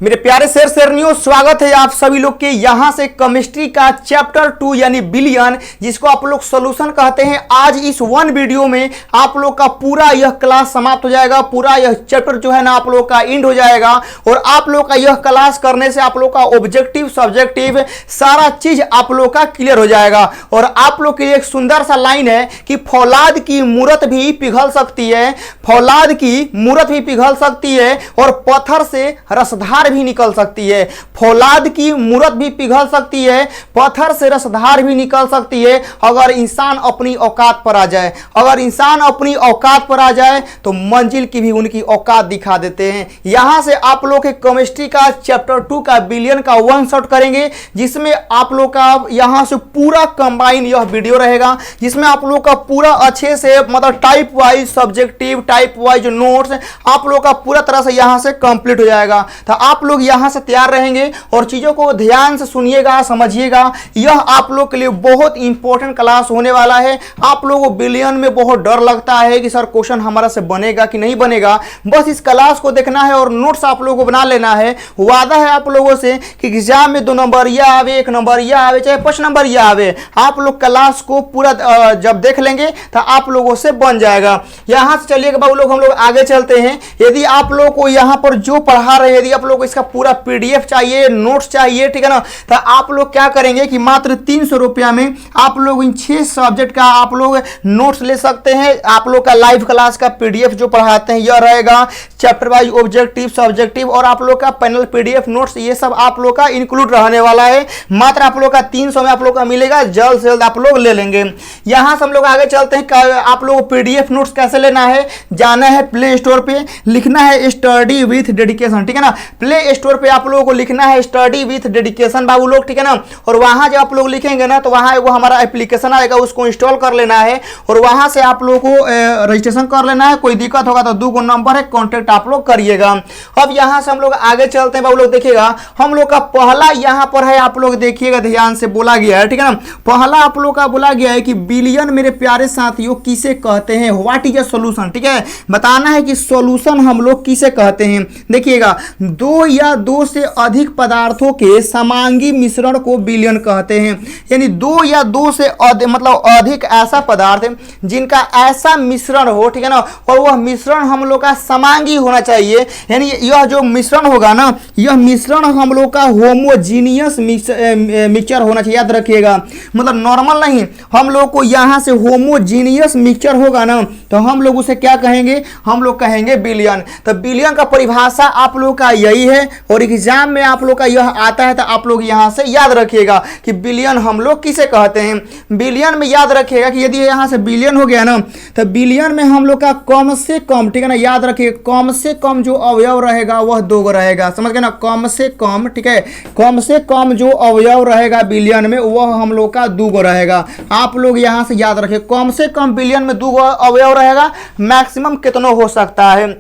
मेरे प्यारे शेरनियों, स्वागत है आप सभी लोग के यहाँ से केमिस्ट्री का चैप्टर 2 यानी बिलियन, जिसको आप लोग सॉल्यूशन कहते हैं। आज इस वन वीडियो में आप लोग का पूरा यह क्लास समाप्त हो जाएगा, पूरा यह चैप्टर जो है ना आप लोग का एंड हो जाएगा और आप लोग का यह क्लास करने से आप लोग का ऑब्जेक्टिव सब्जेक्टिव सारा चीज आप लोग का क्लियर हो जाएगा। और आप लोग के लिए एक सुंदर सा लाइन है कि फौलाद की मूरत भी पिघल सकती है, फौलाद की मूरत भी पिघल सकती है और पत्थर से रसधार भी निकल सकती है। फौलाद की मूरत भी पिघल सकती है, पत्थर से रसधार भी निकल सकती है अगर इंसान अपनी औकात पर आ जाए। अगर इंसान अपनी औकात पर आ जाए तो मंजिल की भी उनकी औकात दिखा देते हैं। यहां से आप लोग के केमिस्ट्री का चैप्टर 2 का बिलियन का वन शॉट करेंगे, जिसमें आप लोग का यहां से पूरा कंबाइन यह वीडियो रहेगा, जिसमें आप लोग का पूरा अच्छे से मतलब type wise subjective, type wise notes आप लोग का पूरा तरह से यहां से कंप्लीट हो जाएगा। तो आप लोग यहां से तैयार रहेंगे और चीजों को ध्यान से सुनिएगा, समझिएगा। यह आप लोग के लिए बहुत इंपॉर्टेंट क्लास होने वाला है। आप लोगों को बिलियन में बहुत डर लगता है कि सर क्वेश्चन हमारा से बनेगा कि नहीं बनेगा, बस इस क्लास को देखना है और नोट्स आप लोगों को बना लेना है। वादा है आप लोगों से कि एग्जाम में 2 नंबर या आवे, 1 नंबर या आवे, चाहे 5 नंबर या आवे, आप लोग क्लास को पूरा जब देख लेंगे तो आप लोगों से बन जाएगा। यहां से चलिएगा बाबू लोग, हम लोग आगे चलते हैं। यदि आप लोग को यहां पर जो पढ़ा रहे हैं, यदि आप लोग को इसका पूरा पीडीएफ चाहिए, नोट्स चाहिए, ठीक है ना, तो आप लोग क्या करेंगे कि मात्र 300 रुपया में आप लोग इन 6 सब्जेक्ट का आप लोग नोट्स ले सकते हैं। आप लोग का लाइव क्लास का पीडीएफ जो पढ़ाते हैं यह रहेगा, चैप्टर वाइज ऑब्जेक्टिव सब्जेक्टिव और आप लोग का पैनल पीडीएफ नोट्स, ये सब आप लोग का इंक्लूड रहने वाला है। मात्र आप लोग का 300 में आप लोग का मिलेगा, जल्द से जल्द आप लोग ले लेंगे। यहां से हम लोग आगे चलते हैं। आप लोग पीडीएफ नोट्स कैसे लेना है, जाना है प्ले स्टोर पे, लिखना है स्टडी विथ डेडिकेशन, ठीक है ना। प्ले स्टोर पे आप लोगों को लिखना है स्टडी विथ डेडिकेशन बाबू लोग, ठीक है ना। और वहां जब आप लोग लिखेंगे ना तो वहां एगो हमारा एप्लीकेशन आएगा, उसको इंस्टॉल कर लेना है और वहां से आप लोगों को रजिस्ट्रेशन कर लेना है। कोई दिक्कत होगा तो 2 नंबर है, कॉन्टेक्ट आप लोग करिएगा। अब यहां से हम लोग आगे चलते हैं बाबू लोग, देखिएगा हम लोग का पहला यहां पर है, आप लोग देखिएगा ध्यान से बोला गया है, ठीक है ना। पहला आप लोग का बोला गया है कि बिलियन मेरे प्यारे साथियों किसे कहते हैं, व्हाट इज अ सॉल्यूशन, ठीक है। बताना है कि सॉल्यूशन हम लोग किसे कहते हैं। देखिएगा 2 या 2 से अधिक पदार्थों के समांगी मिश्रण को बिलियन कहते हैं। यानी 2 या 2 से मतलब अधिक ऐसा पदार्थ जिनका ऐसा मिश्रण हो, ठीक है ना, और वह मिश्रण हम लोग का समांगी होना चाहिए। यानी यह जो मिश्रण होगा ना, यह मिश्रण हम लोग का होमोजीनियस मिक्सचर होना चाहिए, याद रखिएगा। मतलब नॉर्मल नहीं, हम लोग को यहां से होमोजीनियस मिक्सचर होगा ना तो हम लोग उसे क्या कहेंगे, हम लोग कहेंगे बिलियन। तो बिलियन का परिभाषा आप लोग का यही है और एग्जाम में आप लोग का यह आता है तो आप लोग यहां से याद रखिएगा कि बिलियन हम लोग किसे कहते हैं। बिलियन में याद रखिएगा कि यदि यहां से बिलियन हो गया ना तो बिलियन में हम लोग का कम से कम, ठीक है ना, याद रखिएगा कम से कम जो अवयव रहेगा वह 2 रहेगा, समझ गए ना। कम से कम, ठीक है, कम से कम जो अवयव रहेगा बिलियन में वह हम लोग का 2 रहेगा। आप लोग यहां से याद रखिए कम से कम बिलियन में 2 अवयव रहेगा, मैक्सिमम कितना हो सकता है।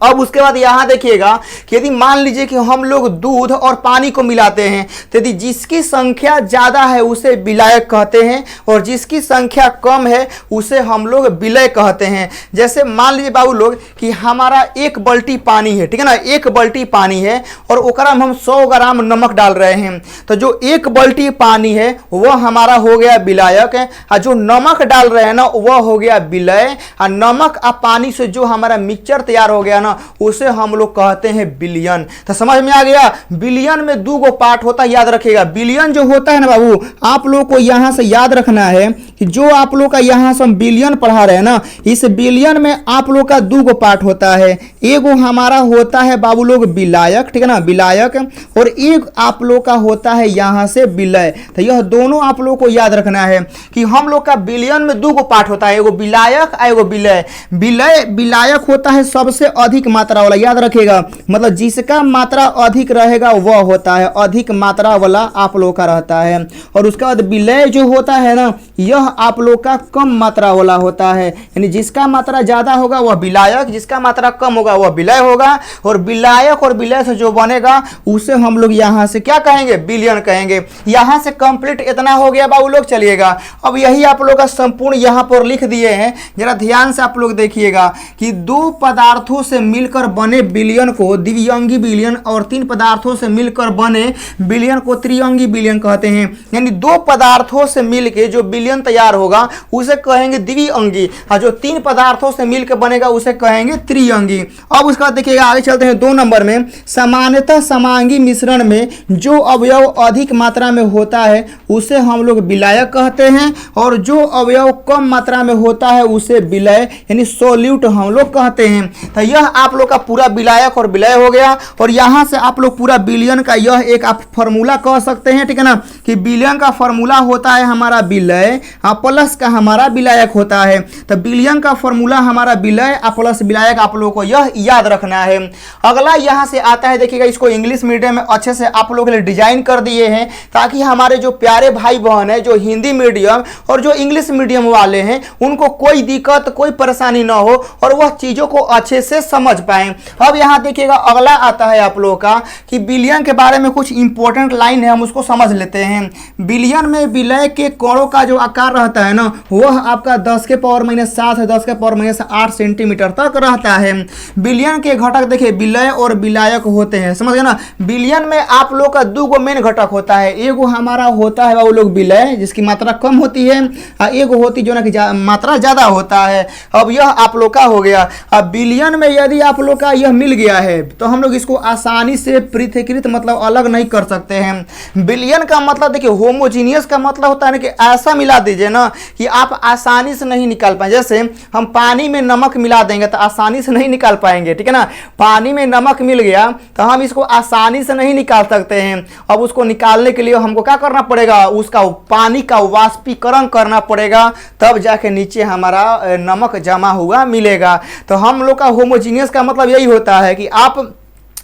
अब उसके बाद यहां देखिएगा कि यदि मान लीजिए कि हम लोग दूध और पानी को मिलाते हैं तो यदि जिसकी संख्या ज्यादा है उसे विलायक कहते हैं और जिसकी संख्या कम है उसे हम लोग विलय कहते हैं। जैसे मान लीजिए बाबू लोग कि हमारा 1 बाल्टी पानी है, ठीक है ना, 1 बाल्टी पानी है और ओकरा में हम 100 ग्राम नमक डाल रहे हैं। तो जो 1 बाल्टी पानी है वह हमारा हो गया विलायक है और जो नमक डाल रहे हैं ना वह हो गया विलय। और नमक और पानी से जो हमारा मिक्सचर तैयार हो गया ना उसे हम लोग कहते हैं बिलियन। तो समझ में आ गया, बिलियन में 2 पार्ट होता है, याद रखिएगा। बिलियन जो होता है ना बाबू, आप लोग को यहां से याद रखना है कि जो आप लोग का यहां से हम बिलियन पढ़ा रहे हैं ना, इस बिलियन में आप लोग का 2 पार्ट होता है। एगो हमारा होता है बाबू लोग विलायक, ठीक है ना, विलायक, और एक आप लोग का होता है यहां से विलय। तो यह दोनों आप लोग को याद रखना है कि हम लोग का बिलियन में 2 पार्ट होता है, एगो विलायक और एगो विलय। विलायक होता है सबसे अधिक मात्रा वाला, याद रखिएगा, मतलब जिसका मात्रा अधिक रहेगा वह होता है, अधिक मात्रा वाला आप लोग का रहता है। और उसके बाद विलय जो होता है ना यह आप लोग का कम मात्रा वाला होता है, यानी जिसका मात्रा ज्यादा होगा वह विलायक, जिसका मात्रा कम होगा वह विलय होगा। और विलायक और विलय से जो बनेगा उसे हम लोग यहां से क्या कहेंगे, बिलियन कहेंगे। यहां से कंप्लीट इतना हो गया बाबू लोग। चलिएगा अब यही आप लोग का संपूर्ण यहां पर लिख दिए हैं, जरा ध्यान से आप लोग देखिएगा कि 2 पदार्थों से मिलकर बने विलयन को द्विअंगी विलयन और 3 पदार्थों से मिलकर बने विलयन को त्रिअंगी विलयन कहते हैं। यानी 2 पदार्थों से मिलकर जो विलयन तैयार होगा उसे कहेंगे द्विअंगी, और जो 3 पदार्थों से मिलकर बनेगा उसे कहेंगे त्रिअंगी। अब उसका देखिएगा, आगे चलते हैं 2 नंबर में। सामान्यतः समांगी मिश्रण में जो अवयव अधिक मात्रा में होता है उसे हम लोग विलायक कहते हैं, और जो अवयव कम मात्रा में होता है उसे विलय यानी सोल्यूट हम लोग कहते हैं। तो यह आप लोग का पूरा विलायक और विलय हो गया, और यहां से आप लोग पूरा विलयन का यह एक आप फॉर्मूला कह सकते हैं, ठीक है ना, कि विलयन का फॉर्मूला होता है हमारा विलय प्लस का हमारा विलायक होता है। तो विलयन का फॉर्मूला हमारा विलय प्लस विलायक आप लोगों को यह याद रखना है। अगला यहां से आता है, देखिएगा, इसको इंग्लिश मीडियम में अच्छे से आप लोगों के लिए डिजाइन कर दिए हैं ताकि हमारे जो प्यारे भाई बहन है जो हिंदी मीडियम और जो इंग्लिश मीडियम वाले हैं उनको कोई दिक्कत कोई परेशानी ना हो और वह चीजों को अच्छे से समझ पाए। अब यहां देखिएगा, अगला आता है आप लोगों का कि विलयन के बारे में कुछ इंपॉर्टेंट लाइन है, हम उसको समझ लेते हैं। विलयन में विलय के कोणों का जो आकार रहता है ना वह आपका 10 के पावर -7 है 10 के पावर -8 सेंटीमीटर तक रहता है। विलयन के घटक देखिए विलय और विलायक होते हैं, समझ गए ना। विलयन में आप लोग का 2 मेन घटक होता है, एगो हमारा होता है वो लोग विलय जिसकी मात्रा कम होती है, और एगो होती जो ना कि मात्रा ज्यादा होता है। अब यह आप लोग का हो गया। अब विलयन में यदि आप लोग का यह मिल गया है तो हम लोग इसको आसानी से पृथकीकृत मतलब अलग नहीं कर सकते हैं। विलयन का मतलब देखिए होमोजीनियस का मतलब होता है ना कि ऐसा मिला दीजिए ना कि आप आसानी से नहीं निकाल पाए। जैसे हम पानी में नमक मिला देंगे तो आसानी से नहीं निकाल पाएंगे, ठीक है ना। पानी में नमक मिल गया तो हम इसको आसानी से नहीं निकाल सकते हैं। अब उसको निकालने के लिए हमको क्या करना पड़ेगा, उसका पानी का वाष्पीकरण करना पड़ेगा, तब जाके नीचे हमारा नमक जमा हुआ मिलेगा। तो हम लोग का होमोजीनियस का मतलब यही होता है कि आप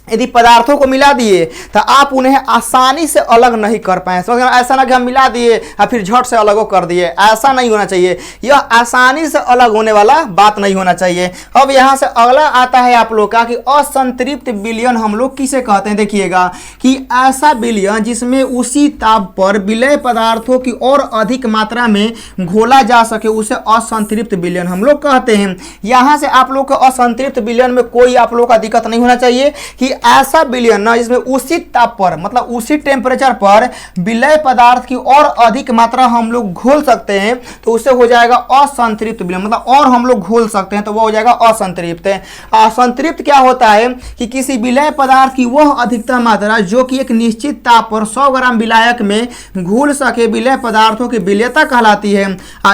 यदि पदार्थों को मिला दिए तो आप उन्हें आसानी से अलग नहीं कर पाए। समझ गए, ऐसा ना कि हम मिला दिए और फिर झट से अलग कर दिए, ऐसा नहीं होना चाहिए। यह आसानी से अलग होने वाला बात नहीं होना चाहिए। अब यहाँ से अगला आता है आप लोग का कि असंतृप्त विलयन हम लोग किसे कहते हैं। देखिएगा कि ऐसा विलयन जिसमें उसी ताप पर विलय पदार्थों की और अधिक मात्रा में घोला जा सके उसे असंतृप्त विलयन हम लोग कहते हैं। यहाँ से आप लोग को असंतृप्त विलयन में कोई आप लोग का दिक्कत नहीं होना चाहिए कि ऐसा विलयन ना जिसमें उसी ताप पर मतलब उसी टेम्परेचर पर विलय पदार्थ की और अधिक मात्रा हम लोग घोल सकते हैं तो उससे हो जाएगा असंतृप्त विलयन। मतलब और हम लोग घोल सकते हैं तो वो हो जाएगा असंतृप्त। असंतृप्त क्या होता है कि किसी विलय पदार्थ की वह अधिकतम मात्रा जो कि एक निश्चित ताप पर 100 ग्राम विलायक में घुल सके विलय पदार्थों की विलयता कहलाती है।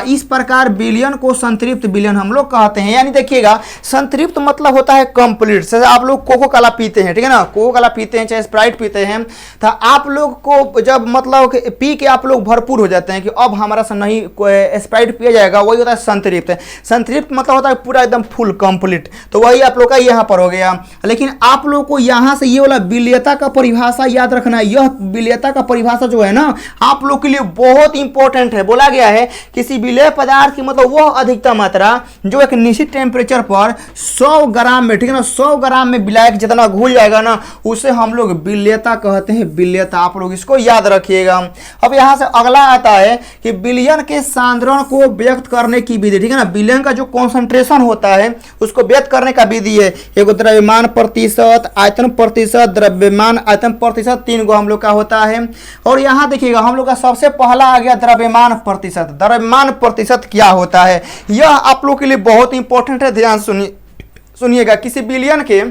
इस प्रकार विलयन को संतृप्त विलयन हम लोग कहते हैं। यानी देखिएगा संतृप्त मतलब होता है कंप्लीट। जैसे आप लोग कोको कोला पीते हैं, ठीक है ना, कोको कोला पीते हैं चाहे स्प्राइट पीते हैं, तो आप लोग को जब मतलब पी के आप लोग भरपूर हो जाते हैं कि अब हमारा से नहीं स्प्राइट पिया जाएगा, वही होता है संतृप्त। संतृप्त मतलब होता है पूरा एकदम फुल कंप्लीट। तो वही आप लोग का यहाँ पर हो गया। लेकिन आप लोग को यहाँ से ये वाला विलयता का परिभाषा याद रखना है। यह विलयता का परिभाषा जो है ना आप लोग के लिए बहुत इंपॉर्टेंट है। बोला गया है किसी विलय पदार्थ की मतलब वह अधिकतम मात्रा जो एक निश्चित टेम्परेचर पर 100 ग्राम में, ठीक है ना, 100 ग्राम में विलायक जितना घुल जाएगा ना उसे हम लोग विलयता कहते हैं। विलयता आप लोग इसको याद रखिएगा। अब यहां से अगला आता है कि विलयन के सांद्रण को व्यक्त करने की विधि, ठीक है ना। विलयन का जो कॉन्सेंट्रेशन होता है उसको व्यक्त करने का विधि है। एगो द्रव्यमान प्रतिशत, आयतन प्रतिशत, द्रव्यमान आयतन प्रतिशत, 3 गो हम लोग का होता है। और यहां देखिएगा हम लोग का सबसे पहला आ गया द्रव्यमान प्रतिशत। द्रव्यमान प्रतिशत क्या होता है यह आप लोग के लिए बहुत इंपॉर्टेंट है, ध्यान सुनिएगा। किसी विलयन के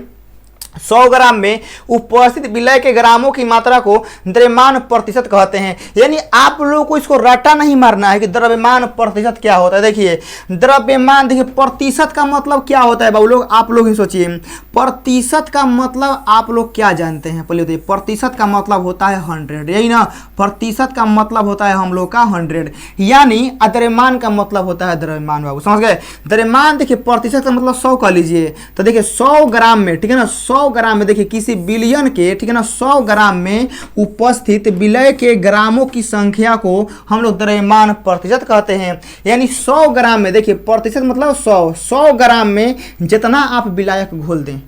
100 ग्राम में उपस्थित विलय के ग्रामों की मात्रा को द्रव्यमान प्रतिशत कहते हैं। यानी आप लोगों को इसको रट्टा नहीं मारना है कि द्रव्यमान प्रतिशत क्या होता है। देखिए द्रव्यमान, देखिए प्रतिशत का मतलब क्या होता है बाबू लोग, आप लोग ही सोचिए। प्रतिशत का मतलब आप लोग क्या जानते हैं पहले बताइए। प्रतिशत का मतलब होता है 100, यही ना। प्रतिशत का मतलब होता है हम लोग का 100। यानी द्रव्यमान का मतलब होता है द्रव्यमान। बाबू समझ गए। द्रव्यमान देखिए प्रतिशत का मतलब 100 कर लीजिए तो देखिए 100 ग्राम में, ठीक है ना, 100 ग्राम में देखिए किसी विलयन के, ठीक है ना, 100 ग्राम में उपस्थित विलय के ग्रामों की संख्या को हम लोग द्रव्यमान प्रतिशत कहते हैं। यानी 100 ग्राम में देखिए प्रतिशत मतलब 100 ग्राम में जितना आप विलायक घोल दें,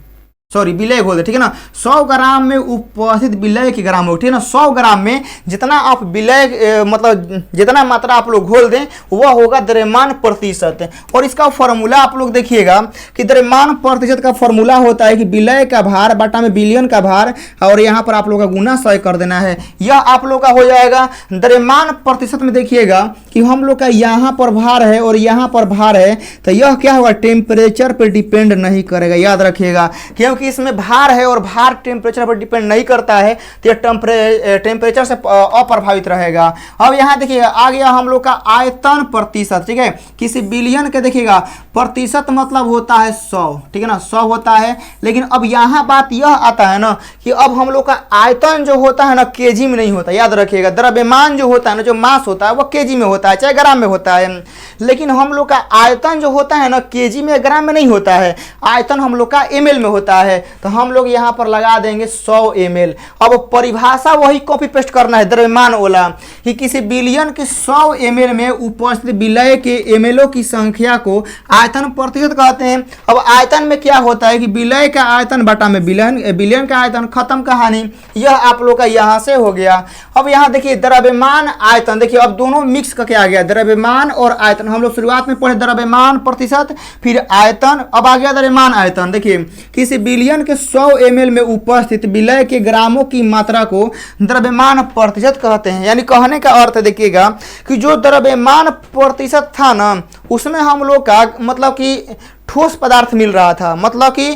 सॉरी विलय घोल दे, ठीक है ना। 100 ग्राम में उपस्थित विलय के ग्राम हो, ठीक है ना। 100 ग्राम में जितना आप विलय मतलब जितना मात्रा आप लोग घोल दें वह होगा द्रव्यमान प्रतिशत। और इसका फॉर्मूला आप लोग देखिएगा कि द्रव्यमान प्रतिशत का फॉर्मूला होता है कि विलय का भार बटा में विलयन का भार, और यहाँ पर आप लोग का गुना 100 कर देना है। यह आप लोग का हो जाएगा द्रव्यमान प्रतिशत में। देखिएगा कि हम लोग का यहाँ पर भार है और यहाँ पर भार है, तो यह क्या होगा, टेम्परेचर पर डिपेंड नहीं करेगा, याद रखिएगा। क्योंकि इसमें भार है और भार टेम्परेचर पर डिपेंड नहीं करता है, तो यह टेम्परेचर से अप्रभावित रहेगा। अब यहाँ देखिएगा आ गया हम लोग का आयतन प्रतिशत, ठीक है। किसी बिलियन के देखिएगा प्रतिशत मतलब होता है 100, ठीक है ना, 100 होता है। लेकिन अब यहाँ बात यह आता है ना कि अब हम लोग का आयतन जो होता है ना केजी में नहीं होता, याद रखिएगा। द्रव्यमान जो होता है ना, जो मास होता है, वो केजी में होता है, चाहे ग्राम में होता है। लेकिन हम लोग का आयतन जो होता है ना केजी में ग्राम में नहीं होता है, आयतन हम लोग का ml में होता है। तो हम लोग यहाँ पर लगा देंगे 100 ml। अब परिभाषा वही कॉपी पेस्ट करना है द्रव्यमान वाला, कि किसी बिलियन के 100 ml में उपस्थित विलय के ml की संख्या को आयतन प्रतिशत कहते हैं। अब आयतन में क्या होता है कि विलय का आयतन बटा में विलयन का आयतन, खत्म कहानी। यह आप लोग का यहाँ से हो गया। अब यहाँ देखिए द्रव्यमान आयतन, देखिए अब दोनों मिक्स करके आ गया, द्रव्यमान और आयतन। हम लोग शुरुआत में पढ़े द्रव्यमान प्रतिशत, फिर आयतन, अब आ गया द्रव्यमान आयतन। देखिए किसी बिलियन के 100 ml में उपस्थित विलय के ग्रामों की मात्रा को द्रव्यमान प्रतिशत कहते हैं। यानी कहने का अर्थ देखिएगा कि जो द्रव्यमान प्रतिशत था ना उसमें हम लोग का मतलब कि ठोस पदार्थ मिल रहा था, मतलब कि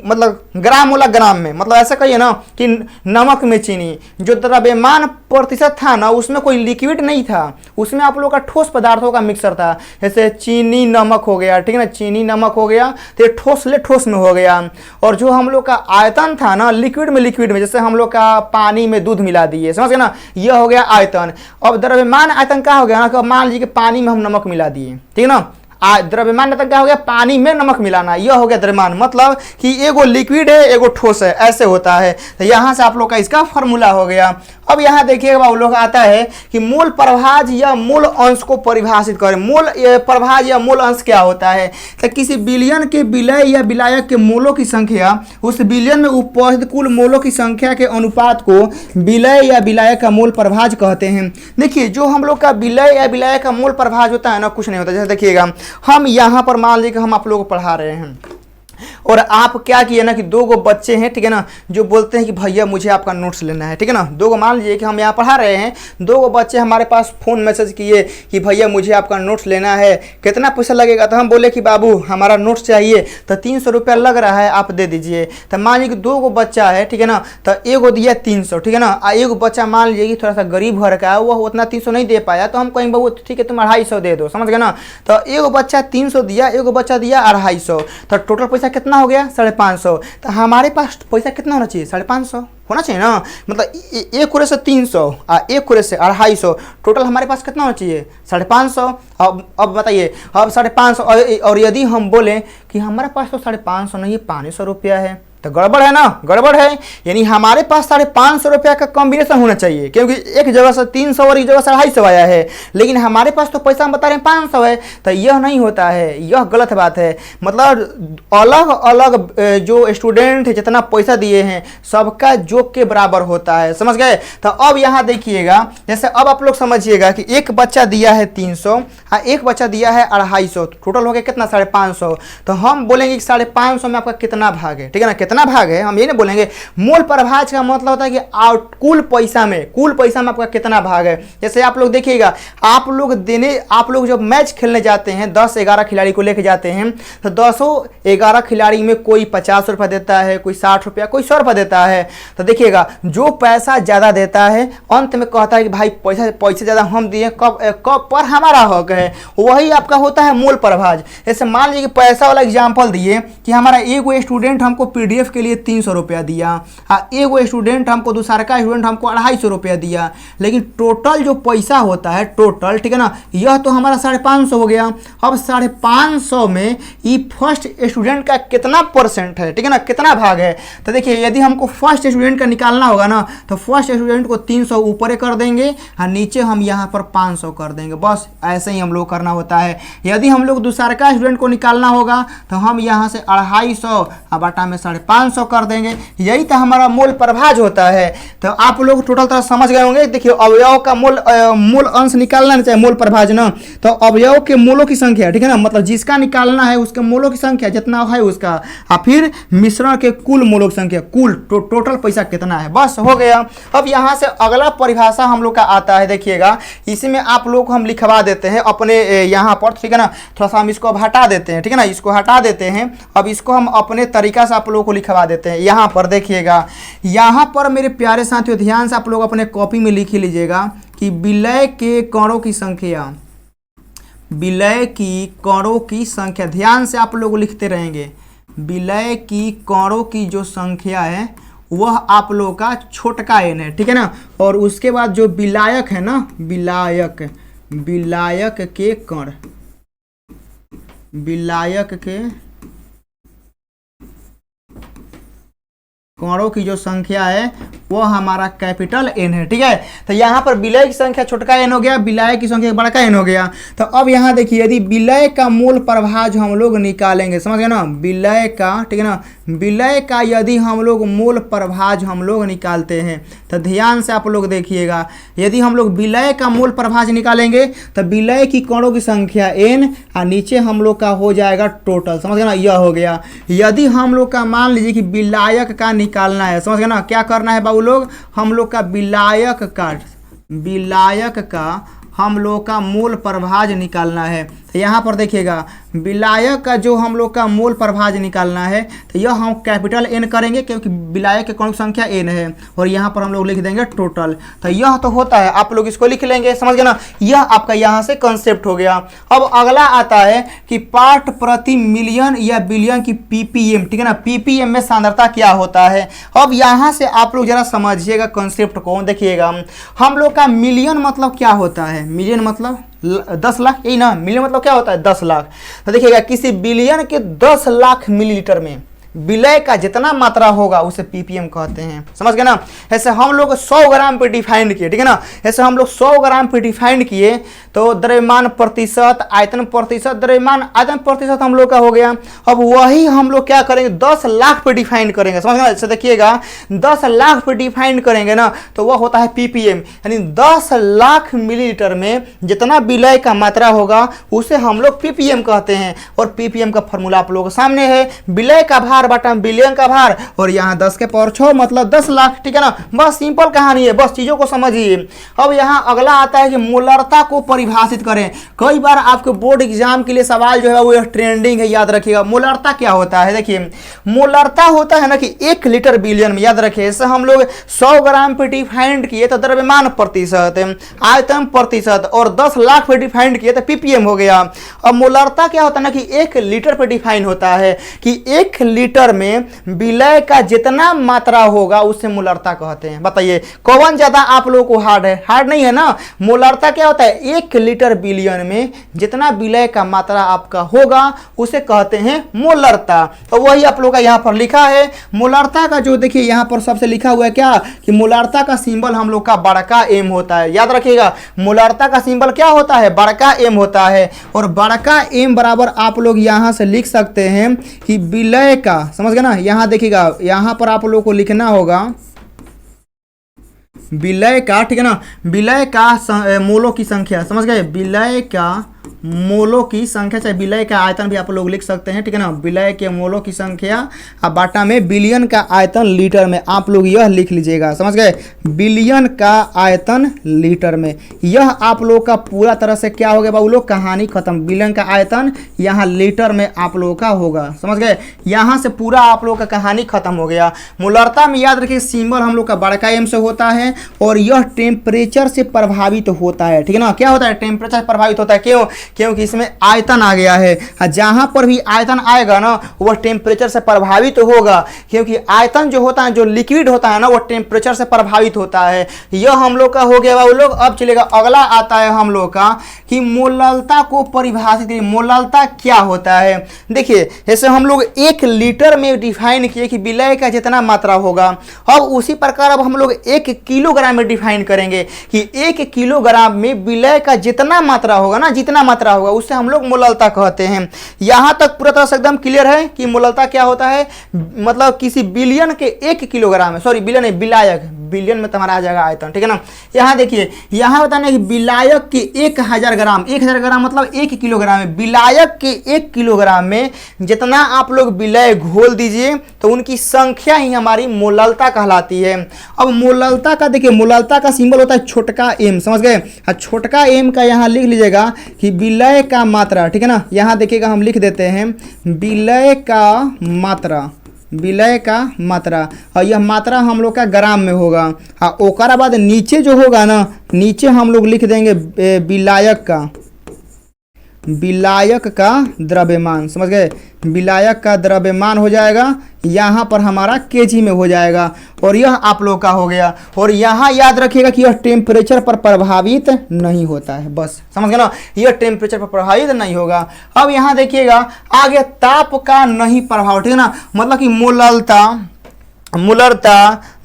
मतलब ग्राम वाला ग्राम में, मतलब ऐसा कहिए ना कि नमक में चीनी। जो द्रव्यमान प्रतिशत था ना उसमें कोई लिक्विड नहीं था, उसमें आप लोग का ठोस पदार्थों का मिक्सर था। जैसे चीनी नमक हो गया, ठीक है ना, चीनी नमक हो गया तो ये ठोस ले ठोस में हो गया। और जो हम लोग का आयतन था ना लिक्विड में, जैसे हम लोग का पानी में दूध मिला दिए, समझ गए ना, यह हो गया आयतन। अब द्रव्यमान आयतन क्या हो गया ना कि मान लीजिए कि पानी में हम नमक मिला दिए, ठीक है ना, द्रव्यमान आयतन क्या हो गया, पानी में नमक मिलाना, यह हो गया द्रव्यमान। मतलब कि एगो लिक्विड है एगो ठोस है, ऐसे होता है। तो यहाँ से आप लोग का इसका फॉर्मूला हो गया। अब यहाँ देखिएगा बाबू लोग आता है कि मूल प्रभाज या मूल अंश को परिभाषित करें। मूल प्रभाज या मूल अंश क्या होता है, तो किसी बिलियन के विलय या विलायक के मोलों की संख्या उस बिलियन में उपस्थित कुल मोलों की संख्या के अनुपात को विलय या विलायक का मूल प्रभाज कहते हैं। देखिए जो हम लोग का विलय या विलायक का मूल प्रभाज होता है ना, कुछ नहीं होता। जैसे देखिएगा हम यहाँ पर मान लीजिए कि हम आप लोगों को पढ़ा रहे हैं और आप क्या किए ना कि 2 गो बच्चे हैं, ठीक है ना, जो बोलते हैं कि भैया मुझे आपका नोट्स लेना है, ठीक है ना। 2 गो मान लीजिए कि हम यहाँ पढ़ा रहे हैं, 2 गो बच्चे हमारे पास फ़ोन मैसेज किए कि भैया मुझे आपका नोट्स लेना है, कितना पैसा लगेगा। तो हम बोले कि बाबू हमारा नोट्स चाहिए तो 300 रुपया लग रहा है, आप दे दीजिए। तो मान लीजिए कि 2 गो बच्चा है, ठीक है ना, तो एगो दिया 300, ठीक है ना, एगो बच्चा मान लीजिए कि थोड़ा सा गरीब घर का है, वो उतना 300 नहीं दे पाया, तो हम कहीं बाबू ठीक है तुम 250 दे दो, समझ गए ना। तो एगो बच्चा 300 दिया, एगो बच्चा दिया 250, तो टोटल पैसा कितना हो गया, 550। तो हमारे पास पैसा कितना होना चाहिए, 550 होना चाहिए ना। मतलब 1 कुरे से 300 और 1 कुरे से 250, टोटल हमारे पास कितना होना चाहिए, 550। अब बताइए, अब 550 और यदि हम बोलें कि हमारे पास तो 550 नहीं है, 500 रुपया है, तो गड़बड़ है ना, गड़बड़ है। यानी हमारे पास 550 रुपया का कॉम्बिनेशन होना चाहिए, क्योंकि एक जगह से 300 और एक जगह से 250 आया है, लेकिन हमारे पास तो पैसा हम बता रहे हैं 500 है। तो यह नहीं होता है, यह गलत बात है। मतलब अलग अलग जो स्टूडेंट है जितना पैसा दिए हैं सबका जोक के बराबर होता है, समझ गए। तो अब यहाँ देखिएगा, जैसे अब आप लोग समझिएगा कि एक बच्चा दिया है 300 और एक बच्चा दिया है 250, टोटल हो गया कितना, 550। तो हम बोलेंगे कि 550 में आपका कितना भाग है, ठीक है ना, कितना भाग है, हम ये नहीं बोलेंगे। मूल प्रभाज का मतलब होता है कि कुल पैसा में आपका कितना भाग है। जैसे आप लोग देखिएगा, आप लोग जब मैच खेलने जाते हैं 10-11 खिलाड़ी को लेके जाते हैं, तो 10-11 खिलाड़ी में कोई 50 रुपया देता है, कोई 60 रुपया, कोई 100 रुपया देता है। तो देखिएगा जो पैसा ज्यादा देता है अंत में कहता है कि भाई पैसे ज्यादा हम दिए, कब पर हमारा हक है, वही आपका होता है मूल प्रभाज। जैसे मान लीजिए पैसा वाला एग्जाम्पल दिए कि हमारा एगो स्टूडेंट हमको पीडीएफ के लिए 300 रुपया दिया, एगो स्टूडेंट हमको, दूसरा का स्टूडेंट हमको 250 रुपया दिया, लेकिन टोटल जो पैसा होता है टोटल, ठीक है ना, यह तो हमारा 550 हो गया। अब 550 में ये फर्स्ट स्टूडेंट का कितना परसेंट है, ठीक है ना, कितना भाग है। तो देखिए यदि हमको फर्स्ट स्टूडेंट का निकालना होगा ना, तो फर्स्ट स्टूडेंट को 300 ऊपर कर देंगे और नीचे हम यहाँ पर 500 कर देंगे, बस ऐसे ही हम लोग करना होता है। यदि हम लोग दूसरा का स्टूडेंट को निकालना होगा तो हम यहाँ से 250 बटा में 550 500 कर देंगे, यही तो हमारा मोल प्रभाज होता है। तो आप लोग टोटल तरह समझ गए होंगे। देखिए अवयव का मोल अंश निकालना नहीं चाहिए, मोल प्रभाज ना, तो अवयव के मोलों की संख्या, ठीक है ना, मतलब जिसका निकालना है उसके मोलों की संख्या जितना है उसका, और फिर मिश्रण के कुल मोलों की संख्या, कुल टोटल पैसा कितना है, बस हो गया। अब यहाँ से अगला परिभाषा हम लोग का आता है, देखिएगा इसमें आप लोग को हम लिखवा देते हैं अपने यहाँ पर, ठीक है ना, थोड़ा सा हम इसको अब हटा देते हैं, ठीक है ना, इसको हटा देते हैं। अब इसको हम अपने तरीका से आप लोगों को लिखवा देते हैं। यहाँ पर देखिएगा, यहाँ पर मेरे प्यारे साथियों ध्यान से आप लोग अपने कॉपी में लिख लीजिएगा कि विलय के कणों की संख्या, विलय की कणों की संख्या, ध्यान से आप लोग लिखते रहेंगे। विलय की कणों की जो संख्या है वह आप लोगों का छोटका n है, ठीक है ना, और उसके बाद जो विलायक है ना, विलायक के कण, विलायक के कणों की जो संख्या है वो हमारा कैपिटल N है, ठीक है। तो यहाँ पर विलय की संख्या छोटका n हो गया, विलाय की संख्या बड़का n हो गया। तो अब यहाँ देखिए यदि विलय का मोल प्रभाज हम लोग निकालेंगे, समझ गए ना, विलय का, ठीक है ना, विलय का यदि हम लोग मोल प्रभाज हम लोग निकालते हैं तो ध्यान से आप लोग देखिएगा, यदि हम लोग विलय का मोल प्रभाज निकालेंगे तो विलय की कणों की संख्या n और नीचे हम लोग का हो जाएगा टोटल, समझ गए ना, यह हो गया। यदि हम लोग का मान लीजिए कि विलायक का निकालना है, समझ गए ना, क्या करना है बाबू लोग, हम लोग का विलायक का हम लोग का मोल प्रभाज निकालना है। तो यहाँ पर देखिएगा विलायक का जो हम लोग का मोल प्रभाज निकालना है तो यह हम कैपिटल N करेंगे क्योंकि विलायक के कणों की संख्या n है, और यहाँ पर हम लोग लिख देंगे टोटल। तो यह तो होता है, आप लोग इसको लिख लेंगे, समझ गए ना, यह आपका यहाँ से कंसेप्ट हो गया। अब अगला आता है कि पार्ट प्रति मिलियन या बिलियन की ppm, ठीक है ना, ppm में सांद्रता क्या होता है। अब यहाँ से आप लोग जरा समझिएगा कंसेप्ट को, देखिएगा हम लोग का मिलियन मतलब क्या होता है, मिलियन मतलब 10 लाख, यही ना, मिलियन मतलब क्या होता है 10 लाख। तो देखिएगा किसी बिलियन के 10 लाख मिलीलीटर में विलय का जितना मात्रा होगा उसे ppm कहते हैं, समझ गए ना। ऐसे हम लोग 100 ग्राम पे डिफाइंड किए, ठीक है ना, ऐसे हम लोग 100 ग्राम पे डिफाइंड किए तो द्रव्यमान प्रतिशत, आयतन प्रतिशत, द्रव्यमान आयतन प्रतिशत हम लोग का हो गया। अब वही हम लोग क्या करेंगे 10 लाख पे डिफाइंड करेंगे, समझ गए ना। ऐसे देखिएगा 10 लाख पे डिफाइंड करेंगे ना तो वह होता है ppm, यानी 10 लाख मिलीलीटर में जितना विलय का मात्रा होगा उसे हम लोग ppm कहते हैं। और ppm का फॉर्मूला आप लोगों के सामने है, विलय का भार बटा बिलियन का भार, और यहाँ 10 के पावर 6 मतलब 10 लाख, ठीक है ना, बस सिंपल कहानी है, बस चीजों को समझिए। अब यहाँ अगला आता है कि मोलरता को परिभाषित करें। कई बार आपके बोर्ड एग्जाम के लिए सवाल जो है वो ट्रेंडिंग है, याद रखिएगा। मोलरता क्या होता है, देखिए मोलरता होता है ना कि 1 लीटर बिलियन में, याद रखिए। इससे हम लोग 100 ग्राम पे डिफाइंड किए तो द्रव्यमान प्रतिशत, आयतन प्रतिशत, और 10 लाख पे डिफाइंड किए तो ppm हो गया। अब मोलरता क्या होता है ना कि 1 लीटर पे डिफाइन होता है कि 1 लीटर में विलय का जितना मात्रा होगा उससे मोलरता कहते हैं। बताइए कौन ज्यादा आप लोगों को हार्ड है, हार्ड नहीं है ना। मोलरता क्या होता है 1 लीटर बिलियन में जितना विलय का मात्रा आपका होगा उसे कहते हैं मोलरता। तो वही आप लोगों का यहाँ पर लिखा है। मोलरता का जो देखिए यहाँ पर सबसे लिखा हुआ है क्या कि मोलरता का सिंबल हम लोग का बड़का M होता है, याद रखिएगा। मोलरता का सिंबल क्या होता है, बड़का M होता है, और बड़का M बराबर आप लोग यहाँ से लिख सकते हैं कि विलय का, समझ गए ना। यहाँ देखिएगा यहाँ पर आप लोग को लिखना होगा विलय का, ठीक है ना, विलय का मोलों की संख्या, समझ गए, विलय का मोलों की संख्या, चाहे विलय का आयतन भी आप लोग लिख सकते हैं, ठीक है ना, विलय के मोलों की संख्या अब बाटा में बिलियन का आयतन लीटर में, आप लोग यह लिख लीजिएगा, समझ गए, बिलियन का आयतन लीटर में। यह आप लोग का पूरा तरह से क्या हो गया बाबू लोग, कहानी खत्म। बिलियन का आयतन यहाँ लीटर में आप लोगों का होगा, समझ गए, यहाँ से पूरा आप लोग का कहानी खत्म हो गया। मोलरता में याद रखिए सिंबल हम लोग का बड़का M से होता है, और यह टेम्परेचर से प्रभावित होता है, ठीक है ना। क्या होता है, टेम्परेचर प्रभावित होता है, क्यों, क्योंकि इसमें आयतन आ गया है। जहां पर भी आयतन आएगा ना वह टेम्परेचर से प्रभावित होगा, क्योंकि आयतन जो होता है, जो लिक्विड होता है ना, वो टेम्परेचर से प्रभावित होता है। यह हम लोग का हो गया बाबू लोग। अब चलेगा अगला आता है हम लोग का कि मोलरता को परिभाषित करिए। मोलरता क्या होता है, देखिए जैसे हम लोग 1 लीटर में डिफाइन किए कि विलय का जितना मात्रा होगा, अब उसी प्रकार अब हम लोग 1 किलोग्राम में डिफाइन करेंगे कि 1 किलोग्राम में विलय का जितना मात्रा होगा ना, जितना मात्रा मात्रा होगा उसे हम लोग मोललता कहते हैं। यहाँ तक पूरा तरह से एकदम क्लियर है कि मोललता क्या होता है, मतलब किसी बिलियन के 1 किलोग्राम में, सॉरी बिलियन नहीं, विलायक, बिलियन में तुम्हारा आ जाएगा आयतन, ठीक है ना। यहाँ देखिए, यहाँ बताना कि विलायक के 1000 ग्राम, 1000 ग्राम मतलब 1 किलोग्राम है। विलायक के 1 किलोग्राम में जितना आप लोग विलय घोल दीजिए तो उनकी संख्या ही हमारी मोललता कहलाती है। अब मोललता का देखिए, मोललता का सिंबल होता है छोटका एम, समझ गए। छोटका एम का यहाँ लिख लीजिएगा कि विलय का मात्रा, ठीक है ना। यहाँ देखिएगा हम लिख देते हैं विलय का मात्रा, विलय का मात्रा, और यह मात्रा हम लोग का ग्राम में होगा। हाँ, ओकरा बाद नीचे जो होगा ना, नीचे हम लोग लिख देंगे विलायक का द्रव्यमान, समझ गए। विलायक का द्रव्यमान हो जाएगा, यहाँ पर हमारा केजी में हो जाएगा, और यह आप लोग का हो गया। और यहाँ याद रखिएगा कि यह टेम्परेचर पर प्रभावित नहीं होता है, बस समझ गए ना, यह टेम्परेचर पर प्रभावित नहीं होगा। अब यहाँ देखिएगा आगे ताप का नहीं प्रभाव, ठीक है ना। मतलब कि मोलरता,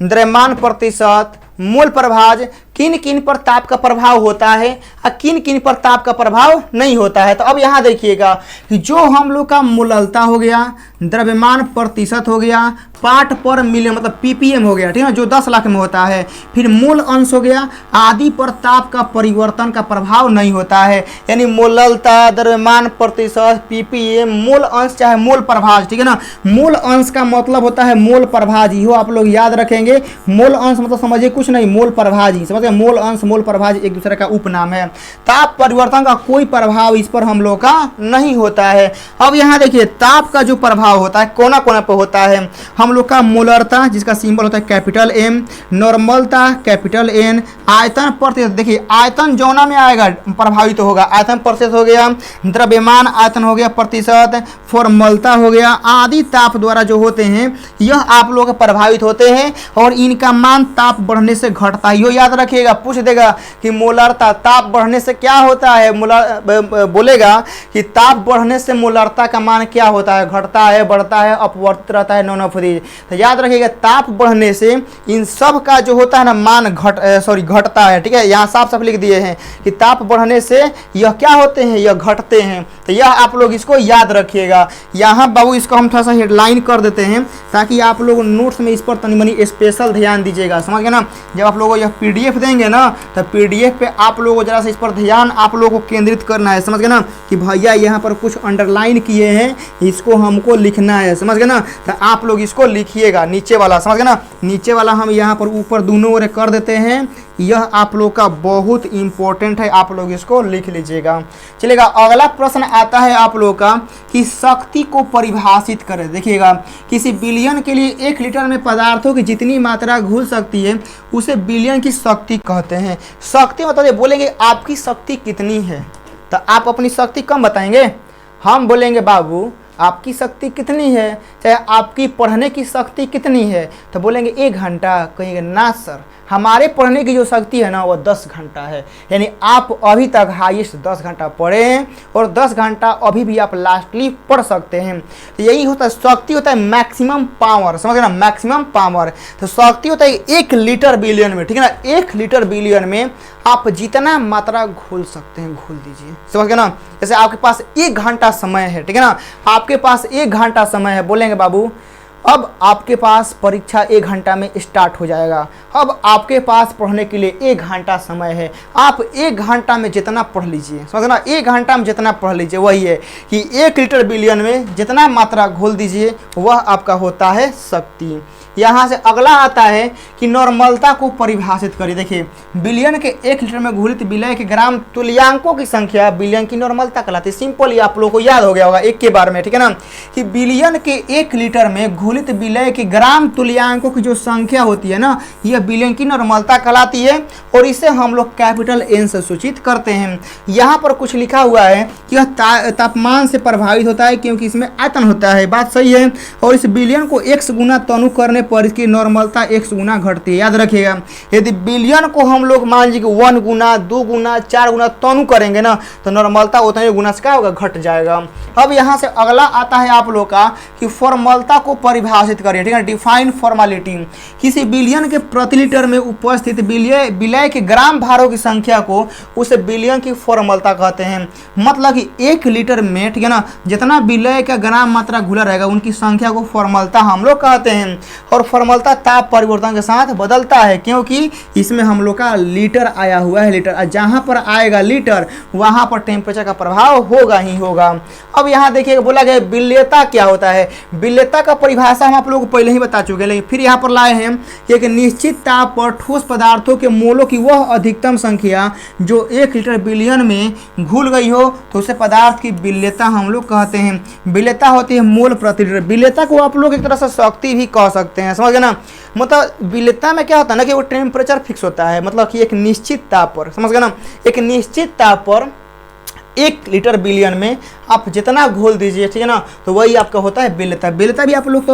द्रव्यमान प्रतिशत, मोल प्रभाज, किन किन पर ताप का प्रभाव होता है और किन किन पर ताप का प्रभाव नहीं होता है। तो अब यहाँ देखिएगा कि जो हम लोग का मोललता हो गया, द्रव्यमान प्रतिशत हो गया, पार्ट पर मिलियन मतलब ppm हो गया, ठीक है ना, जो 10 लाख में होता है। फिर मोल अंश हो गया, आदि पर ताप का परिवर्तन का प्रभाव नहीं होता है। यानी मोललता, द्रव्यमान प्रतिशत, ppm, मोल अंश चाहे मोल प्रभाज, ठीक है ना। मोल अंश का मतलब होता है मोल प्रभाज, यो आप लोग याद रखेंगे। मोल अंश मतलब समझिए कुछ नहीं, मोल प्रभाज ही, समझ। मोल अंश, मोल प्रभाज एक दूसरे का उपनाम है। ताप परिवर्तन का कोई प्रभाव इस पर हम लोग का नहीं होता है। अब यहाँ देखिए ताप का जो प्रभाव होता है कोना कोना पर होता है। हम लोग का मोलरता जिसका सिंबल होता है कैपिटल M, नॉर्मलता कैपिटल N, आयतन प्रतिशत, देखिए आयतन जौना में आएगा प्रभावित होगा, आयतन प्रतिशत हो गया, द्रव्यमान आयतन हो गया प्रतिशत, फॉर्मलता हो गया, आदि ताप द्वारा जो होते हैं यह आप लोग प्रभावित होते हैं, और इनका मान ताप बढ़ने से घटता है। यो याद रखिए, पूछ देगा कि मोलरता ताप बढ़ने से क्या होता है, बोलेगा कि ताप बढ़ने से मोलरता का मान क्या होता है, घटता है, बढ़ता है, अपवर्तित रहता है, नॉन अपवर्तित। तो याद रखिएगा ताप बढ़ने से इन सब का जो होता है ना मान घटता है, ठीक है। यहाँ साफ साफ लिख दिए हैं कि ताप बढ़ने से यह क्या होते हैं, यह घटते हैं। तो यह आप लोग इसको याद रखिएगा। यहाँ बाबू इसको हम थोड़ा सा हेडलाइन कर देते हैं ताकि आप लोग नोट्स में इस पर तनी मनी स्पेशल ध्यान दीजिएगा, समझ गए ना। जब आप लोगों को यह PDF देंगे ना तो PDF पे आप लोगों को जरा सा इस पर ध्यान आप लोगों को केंद्रित करना है, समझ गए ना, कि भैया यहाँ पर कुछ अंडरलाइन किए हैं, इसको हमको लिखना है, समझ गए ना। तो आप लोग इसको लिखिएगा नीचे वाला, समझ गए ना। नीचे वाला हम यहाँ पर ऊपर दोनों ओर कर देते हैं, यह आप लोग का बहुत इंपॉर्टेंट है, आप लोग इसको लिख लीजिएगा। चलेगा, अगला प्रश्न आता है आप लोग का कि शक्ति को परिभाषित करें। देखिएगा, किसी बिलियन के लिए 1 लीटर में पदार्थों की जितनी मात्रा घुल सकती है उसे बिलियन की शक्ति कहते हैं। शक्ति मतलब ये बोलेंगे आपकी शक्ति कितनी है, तो आप अपनी शक्ति कम बताएंगे। हम बोलेंगे बाबू आपकी शक्ति कितनी है, चाहे आपकी पढ़ने की शक्ति कितनी है, तो बोलेंगे 1 घंटा। कहेंगे ना सर, हमारे पढ़ने की जो शक्ति है ना वो 10 घंटा है। यानी आप अभी तक हाईएस्ट 10 घंटा पढ़े हैं और 10 घंटा अभी भी आप लास्टली पढ़ सकते हैं। तो यही होता है शक्ति, होता है मैक्सिमम पावर, समझ ना, मैक्सिमम पावर। तो शक्ति होता है 1 लीटर बिलियन में, ठीक है ना। 1 लीटर बिलियन में आप जितना मात्रा घोल सकते हैं घोल दीजिए, समझ गए ना। जैसे आपके पास 1 घंटा समय है, ठीक है ना, आपके पास 1 घंटा समय है। बोलेंगे बाबू अब आपके पास परीक्षा 1 घंटा में स्टार्ट हो जाएगा, अब आपके पास पढ़ने के लिए 1 घंटा समय है। आप 1 घंटा में जितना पढ़ लीजिए, समझना, 1 घंटा में जितना पढ़ लीजिए वही है कि 1 लीटर बिलियन में जितना मात्रा घोल दीजिए वह आपका होता है शक्ति। यहाँ से अगला आता है कि नॉर्मलता को परिभाषित करिए। देखिए, बिलियन के 1 लीटर में घुलित विलय के ग्राम तुल्यांकों की संख्या बिलियन की नॉर्मलता कहलाती है। सिंपल ही आप लोगों को याद हो गया होगा एक के बार में, ठीक है ना, कि बिलियन के 1 लीटर में घुलित विलय के ग्राम तुल्यांकों की जो संख्या होती है ना, यह बिलियन की नॉर्मलता कहलाती है, और इसे हम लोग कैपिटल N से सूचित करते हैं। यहाँ पर कुछ लिखा हुआ है कि यह तापमान से प्रभावित होता है क्योंकि इसमें आयतन होता है, बात सही है। और इस बिलियन को x गुना तनु करने पर इसकी नॉर्मलता x गुना घटती है। याद रखिएगा, यदि बिलियन को हम लोग मान लीजिए 1 गुना 2 गुना 4 गुना तनु करेंगे ना तो नॉर्मलता उतना ही गुना से क्या होगा, घट जाएगा। अब यहाँ से अगला आता है आप लोग का कि फॉर्मलता को परिभाषित करिए, ठीक है। डिफाइन फॉर्मेलिटी, किसी बिलियन के प्रति लीटर में उपस्थित विलय के ग्राम भारों की संख्या को उसे बिलियन की फॉर्मलता कहते हैं। मतलब कि 1 लीटर में, ठीक है ना, जितना विलय का ग्राम मात्रा घुला रहेगा उनकी संख्या को फॉर्मलता हम लोग कहते हैं। और फॉर्मलता ताप परिवर्तन के साथ बदलता है, क्योंकि इसमें हम लोग का लीटर आया हुआ है, लीटर। जहाँ पर आएगा लीटर वहाँ पर टेम्परेचर का प्रभाव होगा ही होगा। अब यहाँ देखिए बोला गया विलेयता क्या होता है। विलेयता का परिभाषा हम आप लोगों को पहले ही बता चुके हैं, लेकिन फिर यहाँ पर लाए हैं एक निश्चित ताप पर ठोस पदार्थों के मोलों की वह अधिकतम संख्या जो 1 लीटर बिलियन में घुल गई हो तो उसे पदार्थ की विलेयता हम लोग कहते हैं। विलेयता होती है मोल प्रति लीटर। विलेयता को आप लोग एक तरह से शक्ति भी कह सकते हैं, समझ गए ना। मतलब विलेयता में क्या होता है ना कि वो टेम्परेचर फिक्स होता है, मतलब कि एक निश्चित ताप पर, समझ गए ना, एक निश्चित ताप पर 1 लीटर बिलियन में आप जितना घोल दीजिए, ठीक है ना, तो वही आपका होता है विलेयता। विलेयता भी आप लोग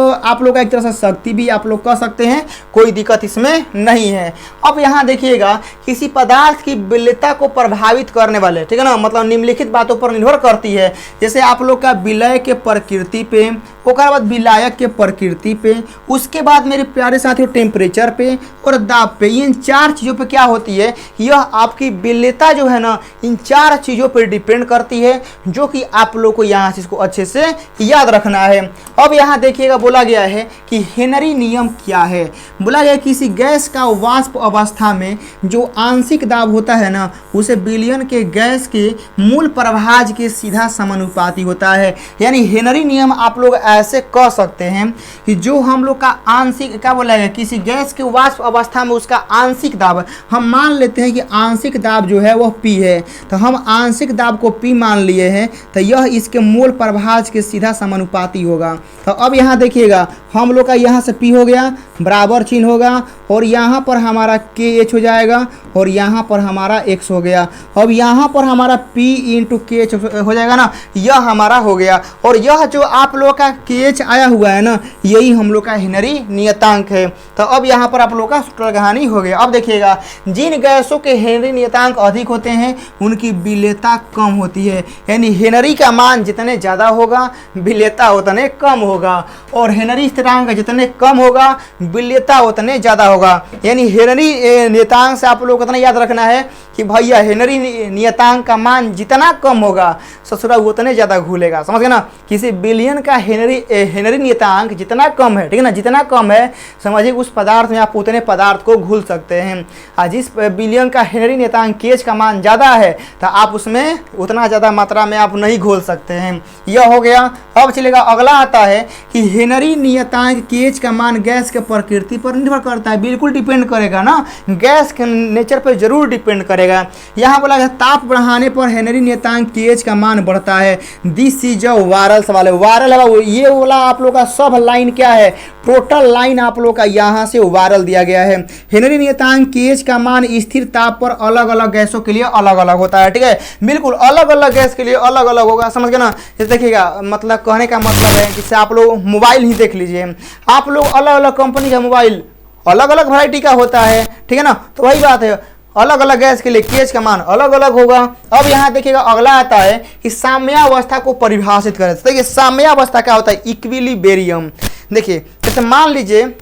का एक तरह से शक्ति भी आप लोग कह सकते हैं, कोई दिक्कत इसमें नहीं है। अब यहाँ देखिएगा किसी पदार्थ की विलेयता को प्रभावित करने वाले, ठीक है ना, मतलब निम्नलिखित बातों पर निर्भर करती है। जैसे आप लोग का विलय के प्रकृति पे, उसके बाद विलायक के प्रकृति पे, उसके बाद मेरे प्यारे साथियों टेम्परेचर पे और दाब पे। इन 4 चीज़ों पे क्या होती है, यह आपकी विलेयता जो है ना इन 4 चीज़ों पर डिपेंड करती है, जो कि आप लोग को यहाँ से इसको अच्छे से याद रखना है। अब यहाँ देखिएगा बोला गया है कि हेनरी नियम क्या है। बोला गया किसी गैस का वाष्प अवस्था में जो आंशिक दाब होता है ना उसे बिलियन के गैस के मूल प्रभाज के सीधा समानुपाती होता है। यानी हेनरी नियम आप लोग ऐसे कह सकते हैं कि जो हम लोग का आंशिक क्या बोला गया, किसी गैस के वाष्प अवस्था में उसका आंशिक दाब, हम मान लेते हैं कि आंशिक दाब जो है वह P है, तो हम आंशिक दाब को P मान लिए हैं, तो यह इसके मोल प्रभाज के सीधा समानुपाती होगा। तो अब यहाँ देखिएगा हम लोग का यहाँ से P हो गया, बराबर चिन्ह होगा, और यहाँ पर हमारा KH हो जाएगा, और यहाँ पर हमारा X हो गया। अब यहाँ पर हमारा P × KH हो जाएगा ना, यह हमारा हो गया। और यह जो आप लोग का KH आया हुआ है ना, यही हम लोग का हेनरी नियतांक है। तो अब यहाँ पर आप लोग का सूत्रगानी हो गया। अब देखिएगा जिन गैसों के हेनरी नियतांक अधिक होते हैं उनकी विलेयता कम होती है। यानी हेनरी का मान जितने ज़्यादा होगा विलेयता उतने कम होगा, और हेनरी स्थिरांक जितने कम होगा विलेयता उतने ज़्यादा होगा। यानी हेनरी नियतांक से आप लोग को इतना याद रखना है कि भैया हेनरी नियतांक का मान जितना कम होगा ससुरा उतने ज़्यादा घुलेगा, समझ गए ना। किसी बिलियन का हेनरी नियतांक जितना कम है, ठीक है ना, जितना कम है समझिए उस पदार्थ में आप उतने पदार्थ को घुल सकते हैं। और जिस बिलियन का हेनरी नियतांक KH का मान ज़्यादा है तो आप उसमें उतना ज़्यादा मात्रा में आप नहीं घोल सकते हैं। यह हो गया। अब चलेगा अगला आता है कि हेनरी नियतांक KH का मान गैस के प्रकृति पर निर्भर करता है। बिल्कुल डिपेंड करेगा ना, गैस के नेचर पर जरूर डिपेंड करेगा। यहाँ बोला गया ताप बढ़ाने पर हेनरी नियतांक KH का मान बढ़ता है। दिस इज अ वायरल सवाल है। वायरल है ये बोला आप लोग का सब लाइन क्या है, टोटल लाइन आप लोग का यहाँ से वायरल दिया गया है। हेनरी नियतांक KH का मान स्थिर ताप पर अलग अलग गैसों के लिए अलग अलग होता है, ठीक है, बिल्कुल अलग अलग गैस के लिए अलग अलग होगा, समझ गए ना। जैसे देखिएगा मतलब कहने का मतलब है कि आप लोग मोबाइल ही देख लीजिए, आप लोग अलग अलग कंपनी का मोबाइल अलग अलग वैरायटी का होता है, ठीक है ना, तो वही बात है अलग अलग गैस के लिए KH का मान अलग अलग होगा। अब यहाँ देखिएगा अगला आता है कि साम्यावस्था को परिभाषित करें। तो देखिए साम्यावस्था क्या होता है, इक्विलिब्रियम। देखिए जैसे मान लीजिए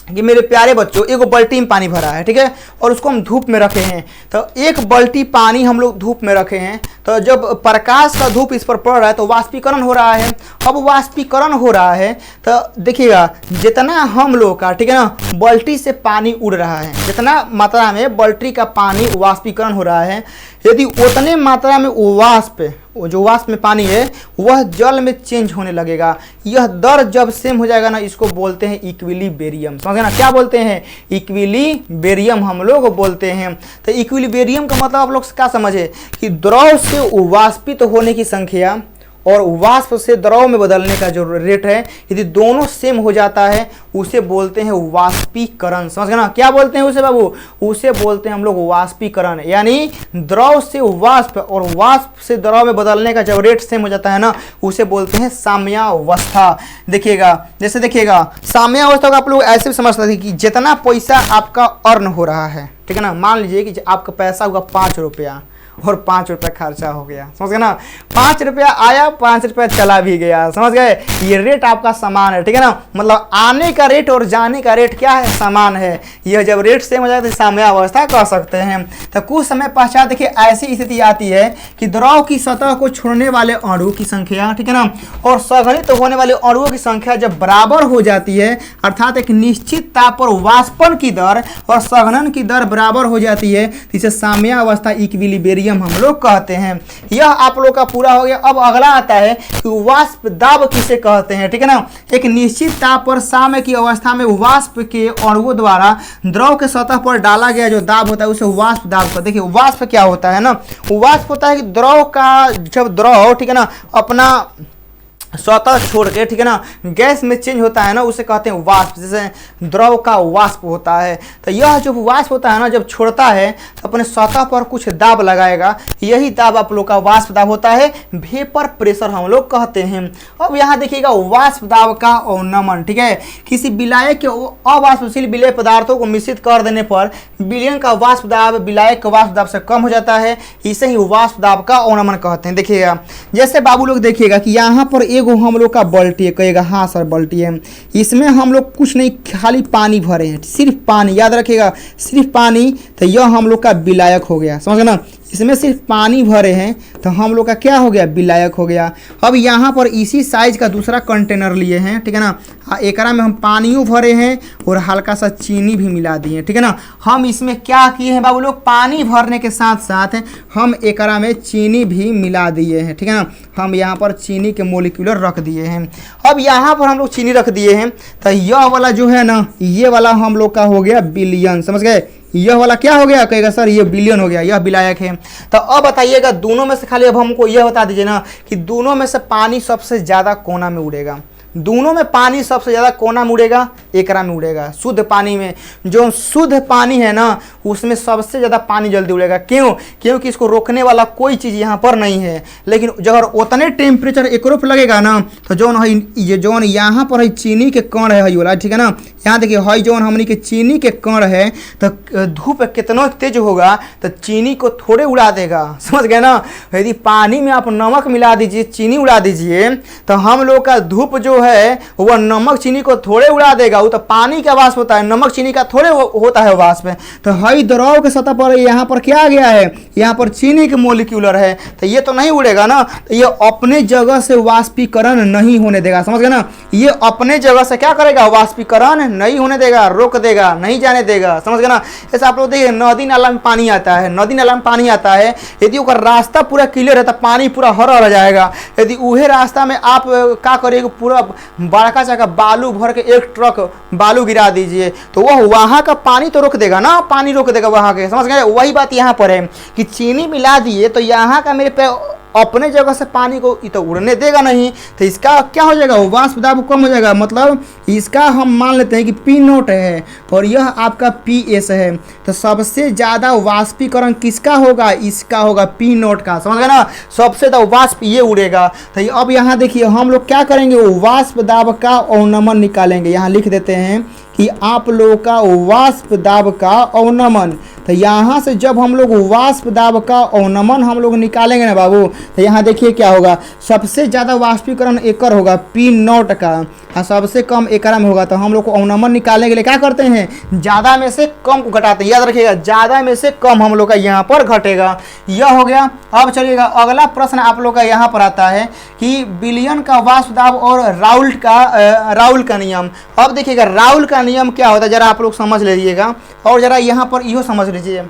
कि मेरे प्यारे बच्चों एक बाल्टी में पानी भरा है, ठीक है, और उसको हम धूप में रखे हैं। तो एक बाल्टी पानी हम लोग धूप में रखे हैं, तो जब प्रकाश का धूप इस पर पड़ रहा है तो वाष्पीकरण हो रहा है। अब वाष्पीकरण हो रहा है तो देखिएगा जितना हम लोग का, ठीक है ना, बाल्टी से पानी उड़ रहा है, जितना मात्रा में बाल्टी का पानी वाष्पीकरण हो रहा है, यदि उतने मात्रा में जो वाष्प में पानी है वह जल में चेंज होने लगेगा। यह दर जब सेम हो जाएगा ना, इसको बोलते हैं इक्विलिब्रियम। समझे ना, क्या बोलते हैं, इक्विलिब्रियम हम लोग बोलते हैं। तो इक्विलिब्रियम का मतलब आप लोग क्या समझे कि द्रव से वाष्पित होने की संख्या और वाष्प से द्रव में बदलने का जो रेट है, यदि दोनों सेम हो जाता है उसे बोलते हैं वाष्पीकरण। समझ गए ना, क्या बोलते हैं उसे बाबू, उसे बोलते हैं हम लोग वाष्पीकरण। यानी द्रव से वाष्प और वाष्प से द्रव में बदलने का जब रेट सेम हो जाता है ना, उसे बोलते हैं साम्यावस्था। देखिएगा जैसे देखिएगा साम्यावस्था को आप लोग ऐसे भी समझ सकते हैं कि जितना पैसा आपका अर्न हो रहा है, ठीक है ना, मान लीजिए कि आपका पैसा होगा 5 रुपया और 5 रुपया खर्चा हो गया। समझ गए ना, 5 रुपया आया, 5 रुपया चला भी गया। समझ गए, ये रेट आपका समान है, ठीक है ना। मतलब आने का रेट और जाने का रेट क्या है, समान है। यह जब रेट सेम हो जाए तो साम्यावस्था कह सकते हैं। तो कुछ समय पश्चात देखिए ऐसी स्थिति आती है कि द्रव की सतह को छोड़ने वाले अणु की संख्या, ठीक है ना, और संघनित होने वाले अणुओं की संख्या जब बराबर हो जाती है, अर्थात एक निश्चित ताप पर वाष्पन की दर और संघनन की दर बराबर हो जाती है, तो इसे साम्यावस्था इक्विलिब्रियम हम लोग कहते हैं। यह आप लोग का पूरा हो गया। अब अगला आता है कि वाष्प दाब किसे कहते हैं, ठीक है ना। एक निश्चित ताप पर साम्य की अवस्था में वाष्प के अणुओं द्वारा द्रव के सतह पर डाला गया जो दाब होता है उसे वाष्प दाब कहते हैं। देखिए वाष्प क्या होता है ना, वाष्प होता है कि द्रव का, जब द्रव, ठीक है ना, अपना स्वतः छोड़ के, ठीक है ना, गैस में चेंज होता है ना, उसे कहते हैं वाष्प। जैसे द्रव का वाष्प होता है, तो यह जो वाष्प होता है ना, जब छोड़ता है तो अपने सतह पर कुछ दाब लगाएगा, यही दाब आप लोग का वाष्प दाब होता है, वेपर प्रेशर हम लोग कहते हैं। अब यहाँ देखिएगा वाष्प दाब का अवनमन, ठीक है, किसी विलायक के अवाष्पशील विलेय पदार्थों को मिश्रित कर देने पर विलयन का वाष्प दाब विलायक के वाष्प दाब से कम हो जाता है, इसे ही वाष्प दाब का अवनमन कहते हैं। देखिएगा जैसे बाबू लोग देखिएगा कि यहाँ पर एगो हम लोग का बाल्टी है, कहेगा हाँ सर बाल्टी है, इसमें हम लोग कुछ नहीं खाली पानी भरे हैं, सिर्फ पानी, याद रखिएगा सिर्फ पानी, तो यह हम लोग का विलायक हो गया। समझ ना, इसमें सिर्फ पानी भरे हैं तो हम लोग का क्या हो गया, विलायक हो गया। अब यहाँ पर इसी साइज का दूसरा कंटेनर लिए हैं, ठीक है ना, एकरा में हम पानियों भरे हैं और हल्का सा चीनी भी मिला दिए, ठीक है ना। हम इसमें क्या किए हैं बाबू लोग, पानी भरने के साथ साथ हम एकरा में चीनी भी मिला दिए हैं, ठीक है ना। हम यहाँ पर चीनी के मोलिक्यूलर रख दिए हैं। अब यहाँ पर हम लोग चीनी रख दिए हैं, तो यह वाला जो है ना, ये वाला हम लोग का हो गया बिलियन। समझ गए, यह वाला क्या हो गया, कहेगा सर ये बिलियन हो गया, यह विलायक है। तो अब बताइएगा दोनों में से खाली अब हमको यह बता दीजिए ना कि दोनों में से पानी सबसे ज़्यादा कोना में उड़ेगा। दोनों में पानी सबसे ज़्यादा कोना में उड़ेगा, एकरा में उड़ेगा। शुद्ध पानी में, जो शुद्ध पानी है ना, उसमें सबसे ज़्यादा पानी जल्दी उड़ेगा। क्यों? क्योंकि इसको रोकने वाला कोई चीज़ यहाँ पर नहीं है। लेकिन अगर उतने टेम्परेचर एकरो पे लगेगा ना, तो जौन है ये जौन यहाँ पर है चीनी के कण है वाला, ठीक है ना, यहाँ देखिए है जौन हमनी के चीनी के कण है, तो धूप कितना तेज होगा तो चीनी को थोड़े उड़ा देगा। समझ गए ना। यदि पानी में आप नमक मिला दीजिए, चीनी उड़ा दीजिए, तो हम लोग का धूप जो है वह नमक चीनी को थोड़े उड़ा देगा। वो तो पानी का वाष्प होता है, नमक चीनी का थोड़े होता है वाष्प। तो हई द्रव के सतह पर यहाँ पर क्या आ गया है, यहाँ पर चीनी के मोलिक्यूलर है, तो ये तो नहीं उड़ेगा ना, तो ये अपने जगह से वाष्पीकरण नहीं होने देगा। समझ गए ना, ये अपने जगह से क्या करेगा, वाष्पीकरण नहीं होने देगा, रोक देगा, नहीं जाने देगा। समझ गए ना। ऐसे आप लोग देखिए नदी नाला में पानी आता है, नदी नाला में पानी आता है, यदि उसका रास्ता पूरा क्लियर है तो पानी पूरा हरा रह जाएगा। यदि उहे रास्ता में आप क्या करिएगा, पूरा बड़का जगह बालू भर के एक ट्रक बालू गिरा दीजिए, तो वह वहाँ का पानी तो रोक देगा ना, पानी रोक देगा वहाँ के। समझ गए। वही बात यहाँ पर है कि चीनी मिला दिए तो यहाँ का मेरे पे अपने जगह से पानी को तो उड़ने देगा नहीं, तो इसका क्या हो जाएगा, वाष्प दाब कम हो जाएगा। मतलब इसका हम मान लेते हैं कि P0 है और यह आपका PS है, तो सबसे ज़्यादा वाष्पीकरण किसका होगा, इसका होगा, P0 का। समझ गए ना, सबसे ज़्यादा वाष्प ये उड़ेगा। तो अब यहाँ देखिए हम लोग क्या करेंगे, वाष्प दाब का अवनमन निकालेंगे। यहाँ लिख देते हैं कि आप लोगों का वाष्प दाब का अवनमन। तो यहाँ से जब हम लोग वाष्प दाब का अवनमन हम लोग निकालेंगे ना बाबू, तो यहाँ देखिए क्या होगा, सबसे ज़्यादा वाष्पीकरण एकर होगा P0 का, और सबसे कम एकरा में होगा। तो हम लोग को अवनमन निकालने के लिए क्या करते हैं, ज़्यादा में से कम को घटाते हैं। याद रखिएगा ज़्यादा में से कम हम लोग का यहाँ पर घटेगा। यह हो गया। अब चलिएगा अगला प्रश्न आप लोग का यहाँ पर आता है कि विलयन का वाष्प दाब और राउल का नियम। अब देखिएगा राउल का नियम क्या होता है, जरा आप लोग समझ लीजिएगा, और जरा यहाँ पर इहो समझ लीजिए।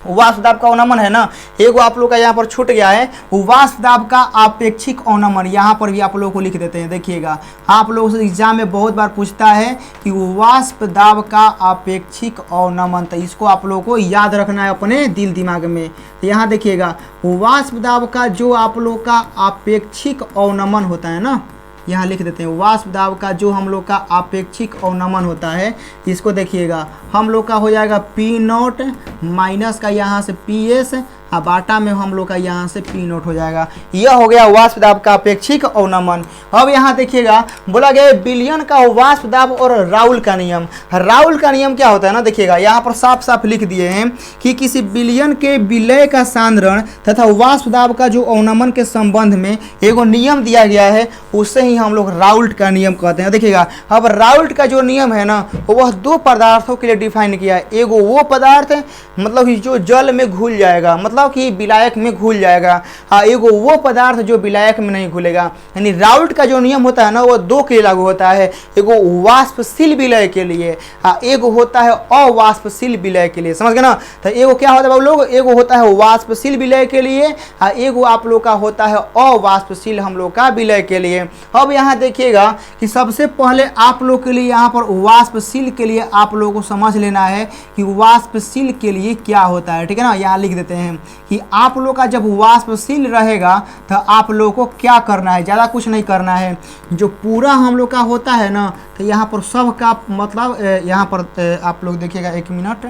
वाष्प दाब का अवनमन है ना, एगो आप लोग का यहाँ पर छूट गया है, वाष्प दाब का आपेक्षिक अवनमन। यहाँ पर भी आप लोगों को लिख देते हैं। देखिएगा आप लोगों से एग्जाम में बहुत बार पूछता है कि वाष्प दाब का आपेक्षिक अवनमन, तो इसको आप लोगों को याद रखना है अपने दिल दिमाग में। तो यहाँ देखिएगा वाष्प दाब का जो आप लोग का आपेक्षिक अवनमन होता है ना, यहाँ लिख देते हैं वाष्प दाब का जो हम लोग का आपेक्षिक अवनमन होता है, इसको देखिएगा हम लोग का हो जाएगा P0 माइनस का यहाँ से PS अब आटा में हम लोग का यहाँ से पी नोट हो जाएगा। यह हो गया वाष्प दाब का अपेक्षिक अवनमन। अब यहाँ देखिएगा बोला गया विलयन का वाष्प दाब और राउल का नियम। राउल का नियम क्या होता है ना, देखिएगा यहाँ पर साफ साफ लिख दिए हैं कि किसी विलयन के विलय का सांद्रण तथा वाष्प दाब का जो अवनमन के संबंध में एगो नियम दिया गया है, उससे ही हम लोग राउल्ट का नियम कहते हैं। देखिएगा अब राउल्ट का जो नियम है ना, वह दो पदार्थों के लिए डिफाइन किया है। एगो वो पदार्थ मतलब कि जो जल में घुल जाएगा, मतलब कि विलायक में घुल जाएगा, हाँ, एगो वो पदार्थ जो विलायक में नहीं घुलेगा। यानी राउल्ट का जो नियम होता है ना, वो दो के लिए लागू होता है, एगो वाष्पशील विलय के लिए, हाँ, एगो होता है अवाष्पशील विलय के लिए। समझ गए ना। तो एगो क्या होता है बाबू लोग, एगो होता है वाष्पशील विलय के लिए, हाँ, एगो आप लोग का होता है अवाष्पशील हम लोग का विलय के लिए। अब यहाँ देखिएगा कि सबसे पहले आप लोग के लिए यहाँ पर वाष्पशील के लिए आप लोगों को समझ लेना है कि वाष्पशील के लिए क्या होता है। ठीक है ना, यहाँ लिख देते हैं कि आप लोग का जब वाष्पशील रहेगा तो आप लोगों को क्या करना है, ज़्यादा कुछ नहीं करना है। जो पूरा हम लोग का होता है ना, तो यहाँ पर सब का मतलब यहाँ पर आप लोग देखिएगा, एक मिनट,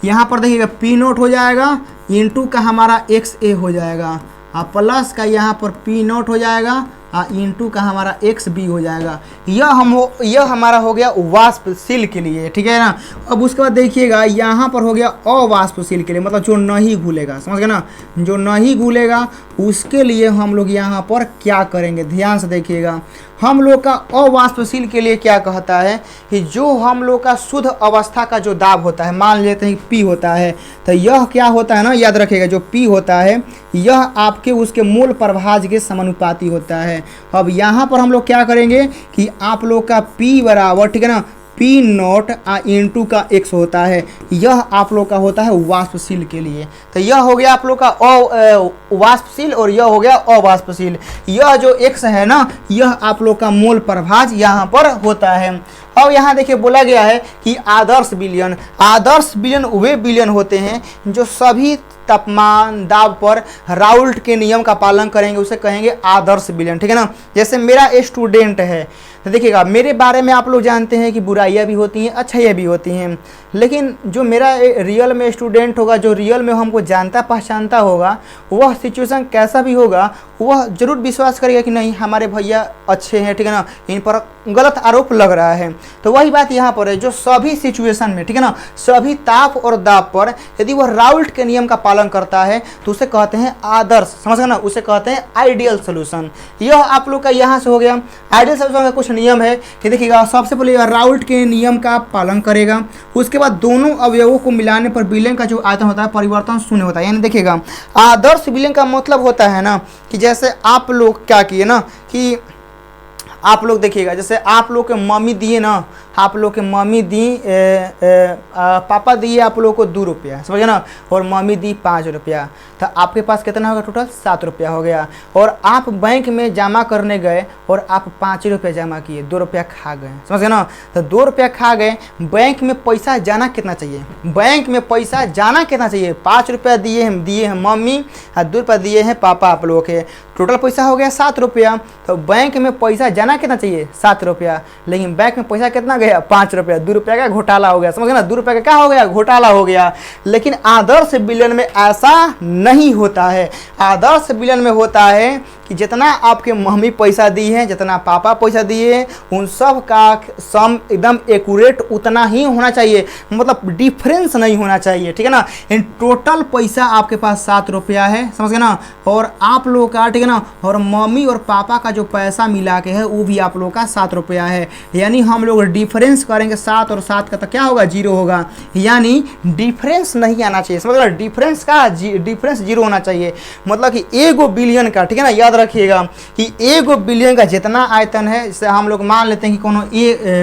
यहाँ पर देखिएगा पी नोट हो जाएगा, इंटू का हमारा एक्स ए हो जाएगा, प्लस का यहाँ पर पी नोट हो जाएगा, इंटू का हमारा एक्स बी हो जाएगा। यह हमारा हो गया वाष्पशील के लिए। ठीक है ना। अब उसके बाद देखिएगा यहाँ पर हो गया अवाष्पशील के लिए, मतलब जो नहीं घुलेगा। समझ गए ना, जो नहीं घुलेगा उसके लिए हम लोग यहाँ पर क्या करेंगे, ध्यान से देखिएगा। हम लोग का अवाष्पशील के लिए क्या कहता है कि जो हम लोग का शुद्ध अवस्था का जो दाब होता है, मान लेते हैं पी होता है, तो यह क्या होता है ना, याद रखिएगा, जो पी होता है यह आपके उसके मूल प्रभाज के समानुपाती होता है। अब यहाँ पर हम लोग क्या करेंगे कि आप लोग का पी बराबर, ठीक है ना, पी नोट इंटू का एक्स होता है, यह आप लोग का होता है वाष्पशील के लिए। तो यह हो गया आप लोग का वाष्पशील और यह हो गया अवाष्पशील। यह जो एक्स है ना, यह आप लोग का मूल प्रभाज यहाँ पर होता है। अब यहाँ देखिए बोला गया है कि आदर्श विलयन, आदर्श विलयन वे विलयन होते हैं जो सभी तापमान दाब पर राउल्ट के नियम का पालन करेंगे, उसे कहेंगे आदर्श विलयन। ठीक है ना। जैसे मेरा स्टूडेंट है, तो देखिएगा मेरे बारे में आप लोग जानते हैं कि बुराइयां भी होती हैं, अच्छाइयाँ भी होती हैं, लेकिन जो मेरा रियल में स्टूडेंट होगा, जो रियल में हमको जानता पहचानता होगा, वह सिचुएशन कैसा भी होगा, वह जरूर विश्वास करेगा कि नहीं हमारे भैया अच्छे हैं, ठीक है ना, इन पर गलत आरोप लग रहा है। तो वही बात यहाँ पर है, जो सभी सिचुएशन में, ठीक है ना, सभी ताप और दाब पर यदि वह राउल्ट के नियम का पालन करता है तो उसे कहते हैं आदर्श। समझ गए ना, उसे कहते हैं आइडियल सोल्यूशन। यह आप लोग का यहाँ से हो गया। आइडियल सोल्यूशन का कुछ नियम है कि देखिएगा, सबसे पहले राउल्ट के नियम का पालन करेगा, उसके बाद दोनों अवयवों को मिलाने पर विलयन का जो आयतन होता है परिवर्तन शून्य होता है। यानी देखिएगा आदर्श विलयन का मतलब होता है ना कि जैसे आप लोग क्या किए ना, कि आप लोग देखिएगा, जैसे आप लोग के मम्मी दिए ना, आप लोग के मम्मी दी पापा दिए आप लोग को 2 रुपया, समझे ना, और मम्मी दी 5 रुपया, तो आपके पास कितना होगा, टोटल 7 रुपया हो गया। और आप बैंक में जमा करने गए और आप 5 रुपया जमा किए, 2 रुपया खा गए, समझ गए ना। तो 2 रुपया खा गए, बैंक में पैसा जाना कितना चाहिए, बैंक में पैसा जाना कितना चाहिए, 5 रुपया दिए हैं मम्मी और 2 रुपया दिए हैं पापा आप लोगों के, टोटल पैसा हो गया 7 रुपया। तो बैंक में पैसा जाना कितना चाहिए, 7 रुपया, लेकिन बैंक में पैसा कितना गया, 5 रुपया। 2 रुपया का घोटाला हो गया, समझ गए ना, 2 रुपया का क्या हो गया, घोटाला हो गया। लेकिन आदर्श विलयन में ऐसा नहीं होता है। आदर्श विलयन में होता है कि जितना आपके मम्मी पैसा दी है, जितना पापा पैसा दिए हैं, उन सब का सम एकदम एक्यूरेट उतना ही होना चाहिए, मतलब डिफरेंस नहीं होना चाहिए, ठीक है ना। इन टोटल पैसा आपके पास 7 रुपया है, समझ गए ना, और आप लोग का, ठीक है ना, और मम्मी और पापा का जो पैसा मिला के है वो भी आप लोग का 7 रुपया है। यानी हम लोग डिफरेंस करेंगे 7 और 7 का, तो क्या होगा, 0 होगा। यानी डिफरेंस नहीं आना चाहिए, समझ गए, डिफरेंस का डिफरेंस 0 होना चाहिए। मतलब कि एगो बिलियन का, ठीक है ना, याद रखिएगा कि एगो बिलियन का जितना आयतन है, जैसे हम लोग मान लेते हैं कि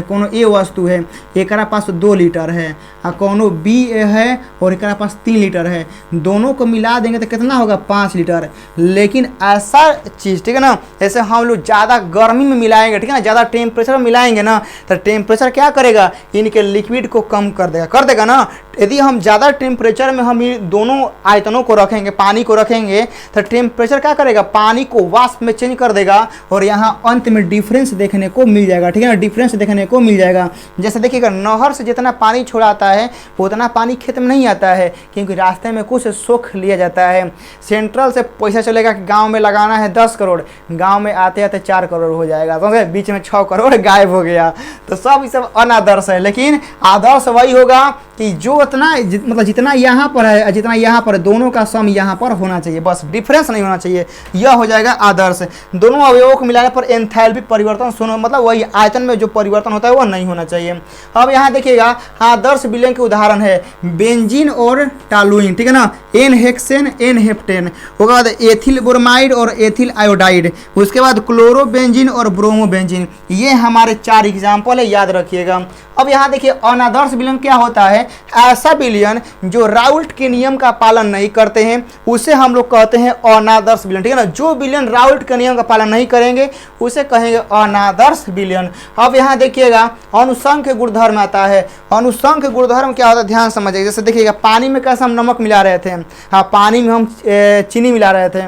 कोनो ए वस्तु है, एकरा पास 2 लीटर है, और कोनो बी है और एकरा पास 3 लीटर है, दोनों को मिला देंगे तो कितना होगा, 5 लीटर। लेकिन ऐसा चीज़, ठीक है ना, जैसे हम लोग ज़्यादा गर्मी में मिलाएंगे, ठीक है ना, ज़्यादा टेम्परेचर में मिलाएंगे ना, तो टेम्परेचर क्या करेगा, इनके लिक्विड को कम कर देगा ना। यदि हम ज़्यादा टेम्परेचर में हम ये दोनों आयतनों को रखेंगे, पानी को रखेंगे, तो टेम्परेचर क्या करेगा, पानी को वाष्प में चेंज कर देगा और यहाँ अंत में डिफरेंस देखने को मिल जाएगा। ठीक है ना, डिफरेंस देखने को मिल जाएगा। जैसे देखिएगा नहर से जितना पानी छोड़ाता है उतना पानी खेत में नहीं आता है, क्योंकि रास्ते में कुछ सोख लिया जाता है। सेंट्रल से पैसा चलेगा कि गाँव में लगाना है 10 करोड़, गाँव में आते आते 4 करोड़ हो जाएगा, तो बीच में 6 करोड़ गायब हो गया। तो सब अनादर्श है, लेकिन आदर्श वही होगा कि जो मतलब जितना यहाँ पर है जितना यहाँ पर है, दोनों का सम यहाँ पर होना चाहिए, बस डिफरेंस नहीं होना चाहिए, यह हो जाएगा आदर्श। दोनों अवयवों को मिलाने पर एंथैल्पी परिवर्तन सुनो, मतलब वही आयतन में जो परिवर्तन होता है वह नहीं होना चाहिए। अब यहाँ देखिएगा आदर्श विलयन के उदाहरण है बेंजीन और टालुइन। ठीक है ना, एन हेक्सेन एन हेप्टेन, उसके बाद एथिल ब्रोमाइड और एथिल आयोडाइड, उसके बाद क्लोरोबेंजीन और ब्रोमोबेंजीन। ये हमारे 4 एग्जाम्पल है, याद रखिएगा। अब यहाँ देखिए अनादर्श विलयन क्या होता है, ऐसा विलयन जो राउल्ट के नियम का पालन नहीं करते हैं उसे हम लोग कहते हैं अनादर्श विलयन। ठीक है ना, जो विलयन राउल्ट के नियम का पालन नहीं करेंगे उसे कहेंगे अनादर्श विलयन। अब यहाँ देखिएगा अनुसंख्य गुणधर्म आता है। अनुसंख्य गुणधर्म क्या होता है, ध्यान समझिए। जैसे देखिएगा पानी में कैसे हम नमक मिला रहे थे, हाँ पानी में हम चीनी मिला रहे थे,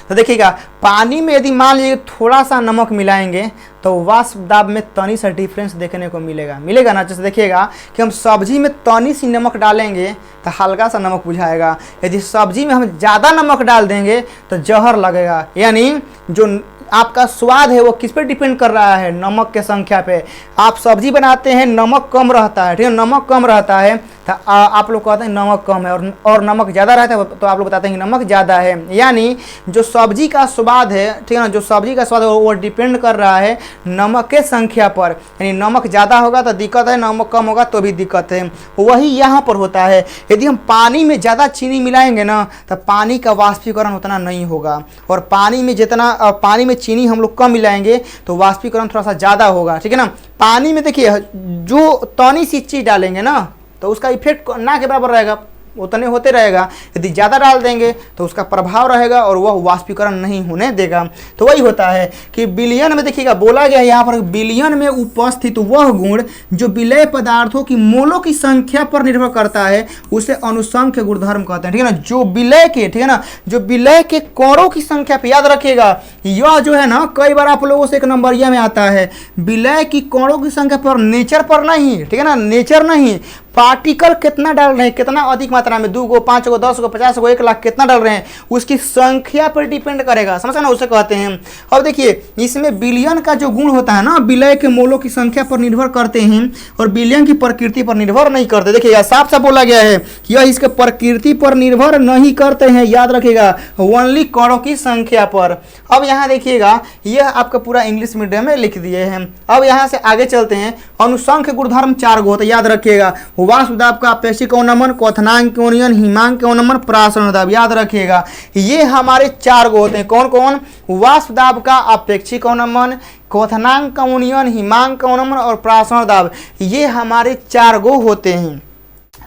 तो देखिएगा पानी में यदि मान लीजिए थोड़ा सा नमक मिलाएंगे तो वाष्प दाब में तनी सा डिफरेंस देखने को मिलेगा ना। जैसे देखिएगा कि हम सब्जी में तनी सी नमक डालेंगे तो हल्का सा नमक बुझाएगा, यदि सब्जी में हम ज़्यादा नमक डाल देंगे तो जहर लगेगा। यानी जो आपका स्वाद है वो किस पे डिपेंड कर रहा है, नमक के संख्या पे। आप सब्जी बनाते हैं नमक कम रहता है, ठीक है, नमक कम रहता है तो आप लोग कहते हैं नमक कम है, और नमक ज़्यादा रहता है तो आप लोग बताते हैं कि नमक ज़्यादा है। यानी जो सब्जी का स्वाद है, ठीक है ना, जो सब्जी का स्वाद है वो डिपेंड कर रहा है नमक के संख्या पर। यानी नमक ज़्यादा होगा तो दिक्कत है, नमक कम होगा तो भी दिक्कत है। वही यहाँ पर होता है, यदि हम पानी में ज़्यादा चीनी मिलाएंगे ना तो पानी का वाष्पीकरण उतना नहीं होगा, और पानी में चीनी हम लोग कम मिलाएंगे तो वाष्पीकरण थोड़ा सा ज़्यादा होगा। ठीक है ना, पानी में देखिए जो तनी सी चीज़ डालेंगे ना तो उसका इफेक्ट ना के बराबर रहेगा, उतने होते रहेगा। यदि ज़्यादा डाल देंगे तो उसका प्रभाव रहेगा और वह वाष्पीकरण नहीं होने देगा। तो वही होता है कि विलयन में देखिएगा बोला गया है यहाँ पर, विलयन में उपस्थित वह गुण जो विलय पदार्थों की मोलों की संख्या पर निर्भर करता है उसे अनुसंख्य गुणधर्म कहते हैं। ठीक है ना, जो विलय के, ठीक है ना, जो विलय के कणों की संख्या पे, याद रखिएगा यह जो है ना कई बार आप लोगों से एक नंबरिया में आता है, विलय की कणों की संख्या पर, नेचर पर नहीं। ठीक है ना, नेचर नहीं, पार्टिकल कितना डाल रहे हैं, कितना अधिक मात्रा में, 2 गो 5 गो 10 गो 50 गो 1 लाख कितना डाल रहे हैं उसकी संख्या पर डिपेंड करेगा, समझा ना, उसे कहते हैं। अब देखिए इसमें विलयन का जो गुण होता है ना, विलय के मोलों की संख्या पर निर्भर करते हैं और विलयन की प्रकृति पर निर्भर नहीं करते। देखिएगा साफ साफ बोला गया है कि यह इसके प्रकृति पर निर्भर नहीं करते हैं, याद रखिएगा, ओनली कणों की संख्या पर। अब यहाँ देखिएगा यह आपका पूरा इंग्लिश मीडियम में लिख दिए हैं। अब यहाँ से आगे चलते हैं। अनुसंख्य गुणधर्म 4 गो होते हैं, याद रखिएगा, वाष्प दाब का अपेक्षिक अवनमन, क्वथनांक अवनयन, हिमांक अवनमन, प्रासरण दाब, याद रखिएगा ये हमारे 4 गो होते हैं। कौन कौन, वाष्प दाब का अपेक्षिक अवनमन, क्वथनांक अवनयन, हिमांक अवनमन और प्रासरण दाब, ये हमारे 4 गो होते हैं,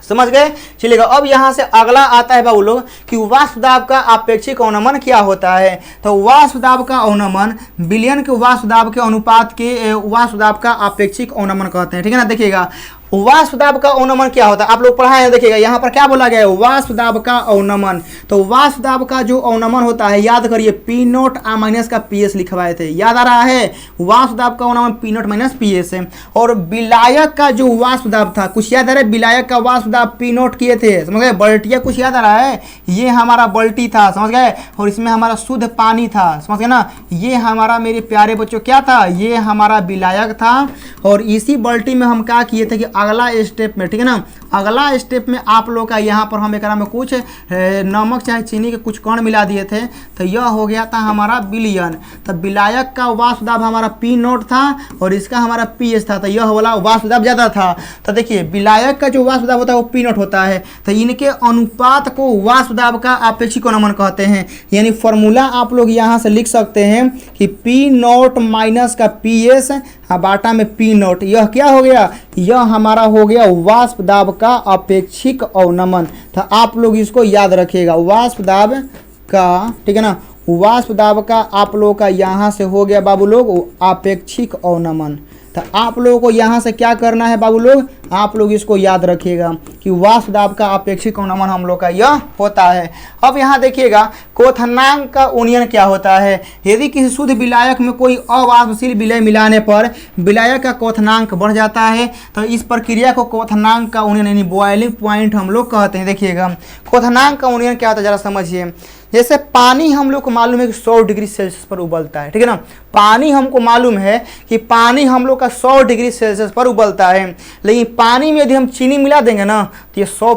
समझ गए। चलिएगा अब यहाँ से अगला आता है बाबू लोग कि वाष्प दाब का अपेक्षिक अवनमन क्या होता है। तो वाष्प दाब का अवनमन विलयन के वाष्प दाब के अनुपात के वाष्प दाब का अपेक्षिक अवनमन कहते हैं। ठीक है ना, देखिएगा वाष्प दाब का अवनमन क्या होता है, आप लोग पढ़ाए हैं, देखिएगा यहाँ पर क्या बोला गया है, वाष्प दाब का अवनमन। तो वाष्प दाब का जो अवनमन होता है, याद करिए पी नोट आ माइनस का पी एस लिखवाए थे, याद आ रहा है, वाष्प दाब का अवनमन P naught minus P S है। और विलायक का जो वाष्प दाब था, कुछ याद आ रहा है, विलायक का वाष्प दाब पी नोट किए थे, समझ गए, बल्टिया कुछ याद आ रहा है, ये हमारा बल्टी था, समझ गए, और इसमें हमारा शुद्ध पानी था, समझ गए ना, ये हमारा मेरे प्यारे बच्चों क्या था, ये हमारा विलायक था। और इसी बल्टी में हम क्या किए थे कि अगला स्टेप में, ठीक है ना, अगला स्टेप में आप लोग का यहाँ पर हम एक में कुछ नमक चाहे चीनी के कुछ कण मिला दिए थे, तो यह हो गया था हमारा विलयन। तो विलायक का वाष्प दाब हमारा पी नोट था और इसका हमारा पी एस था, तो यह वाला वाष्प दाब ज़्यादा था। तो देखिए विलायक का जो वाष्प दाब होता है वो पी नोट होता है, तो इनके अनुपात को वाष्प दाब का अपेक्षिक अवनमन कहते हैं। यानी फॉर्मूला आप लोग यहाँ से लिख सकते हैं कि पी नोट माइनस का पी एस बाटा में पी नोट, यह क्या हो गया, यह हमारा हो गया वाष्प दाब का अपेक्षिक अवनमन। तो आप लोग इसको याद रखिएगा, वाष्प दाब का, ठीक है ना, वाष्प दाब का आप लोग का यहाँ से हो गया बाबू लोग अपेक्षिक अवनमन। तो आप लोगों को यहाँ से क्या करना है बाबू लोग, आप लोग इसको याद रखिएगा कि वाष्प दाब का अपेक्षिक अवनमन हम लोग का यह होता है। अब यहाँ देखिएगा क्वथनांक का उन्नयन क्या होता है। यदि किसी शुद्ध विलायक में कोई अवाष्पशील विलय मिलाने पर विलायक का क्वथनांक बढ़ जाता है तो इस प्रक्रिया को क्वथनांक का उन्नयन यानी बॉइलिंग पॉइंट हम लोग कहते हैं। देखिएगा क्वथनांक का उन्नयन क्या होता है जरा समझिए। जैसे पानी हम लोग को मालूम है कि 100 डिग्री सेल्सियस पर उबलता है, ठीक है ना। पानी हमको मालूम है कि पानी हम लोग का 100 डिग्री सेल्सियस पर उबलता है, लेकिन पानी में यदि हम चीनी मिला देंगे ना तो ये 100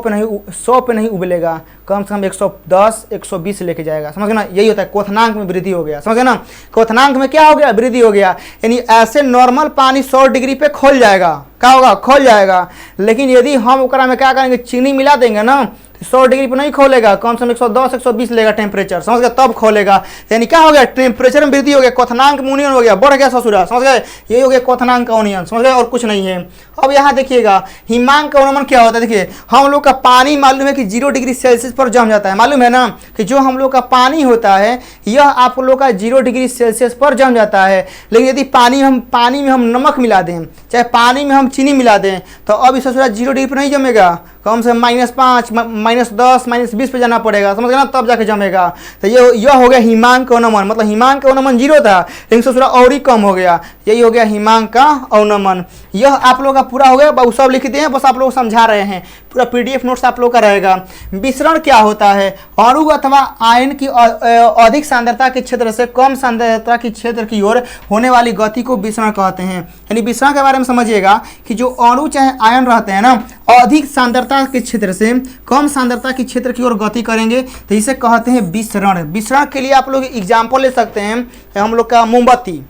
पे नहीं उबलेगा, कम से कम 110 120 लेके जाएगा। समझ गए ना, यही होता है क्वथनांक में वृद्धि हो गया। समझ गए ना, क्वथनांक में क्या हो गया, वृद्धि हो गया। यानी ऐसे नॉर्मल पानी 100 डिग्री पे खोल जाएगा, क्या होगा, खोल जाएगा। लेकिन यदि हम ओकरा में क्या करेंगे, चीनी मिला देंगे ना 100 डिग्री पर नहीं खोलेगा, कम से कम 110 120 लेगा टेम्परेचर। समझ गए, तब खोलेगा। यानी क्या हो गया, टेम्परेचर में वृद्धि हो गया, क्वथनांक में उन्नयन हो गया, बढ़ गया ससुरा। समझ गए, यही हो गया क्वथनांक का उन्नयन। समझ गए, और कुछ नहीं है। अब यहाँ देखिएगा हिमांक का उन्नमन क्या होता है। देखिए हम लोग का पानी मालूम है कि 0 डिग्री सेल्सियस पर जम जाता है, मालूम है ना कि जो हम लोग का पानी होता है यह आप लोग का 0 डिग्री सेल्सियस पर जम जाता है। लेकिन यदि पानी में हम नमक मिला दें, चाहे पानी में हम चीनी मिला दें, तो अब इस 0 डिग्री पर नहीं जमेगा, कम से -5 -10 -20 पे जाना पड़ेगा। समझ गए ना, तब जाके जमेगा। तो यह हो गया हिमांक का अवनमन। मतलब हिमांक का अवनमन 0 था, लेकिन ससुरा और ही कम हो गया। यही हो गया हिमांक का अवनमन। यह आप लोगों का पूरा हो गया। बाबू सब लिख दिए हैं, बस आप लोग समझा रहे हैं। पूरा PDF नोट्स आप लोग का रहेगा। विसरण क्या होता है, अणु अथवा आयन की अधिक सांद्रता के क्षेत्र से कम सांद्रता के क्षेत्र की ओर होने वाली गति को विसरण कहते हैं। यानी विसरण के बारे में समझिएगा कि जो अणु चाहे आयन रहते हैं ना, अधिक सांद्रता के क्षेत्र से कम सांद्रता के क्षेत्र की ओर गति करेंगे तो इसे कहते हैं विसरण। विसरण के लिए आप लोग एग्जाम्पल ले सकते हैं, हम लोग का मोमबत्ती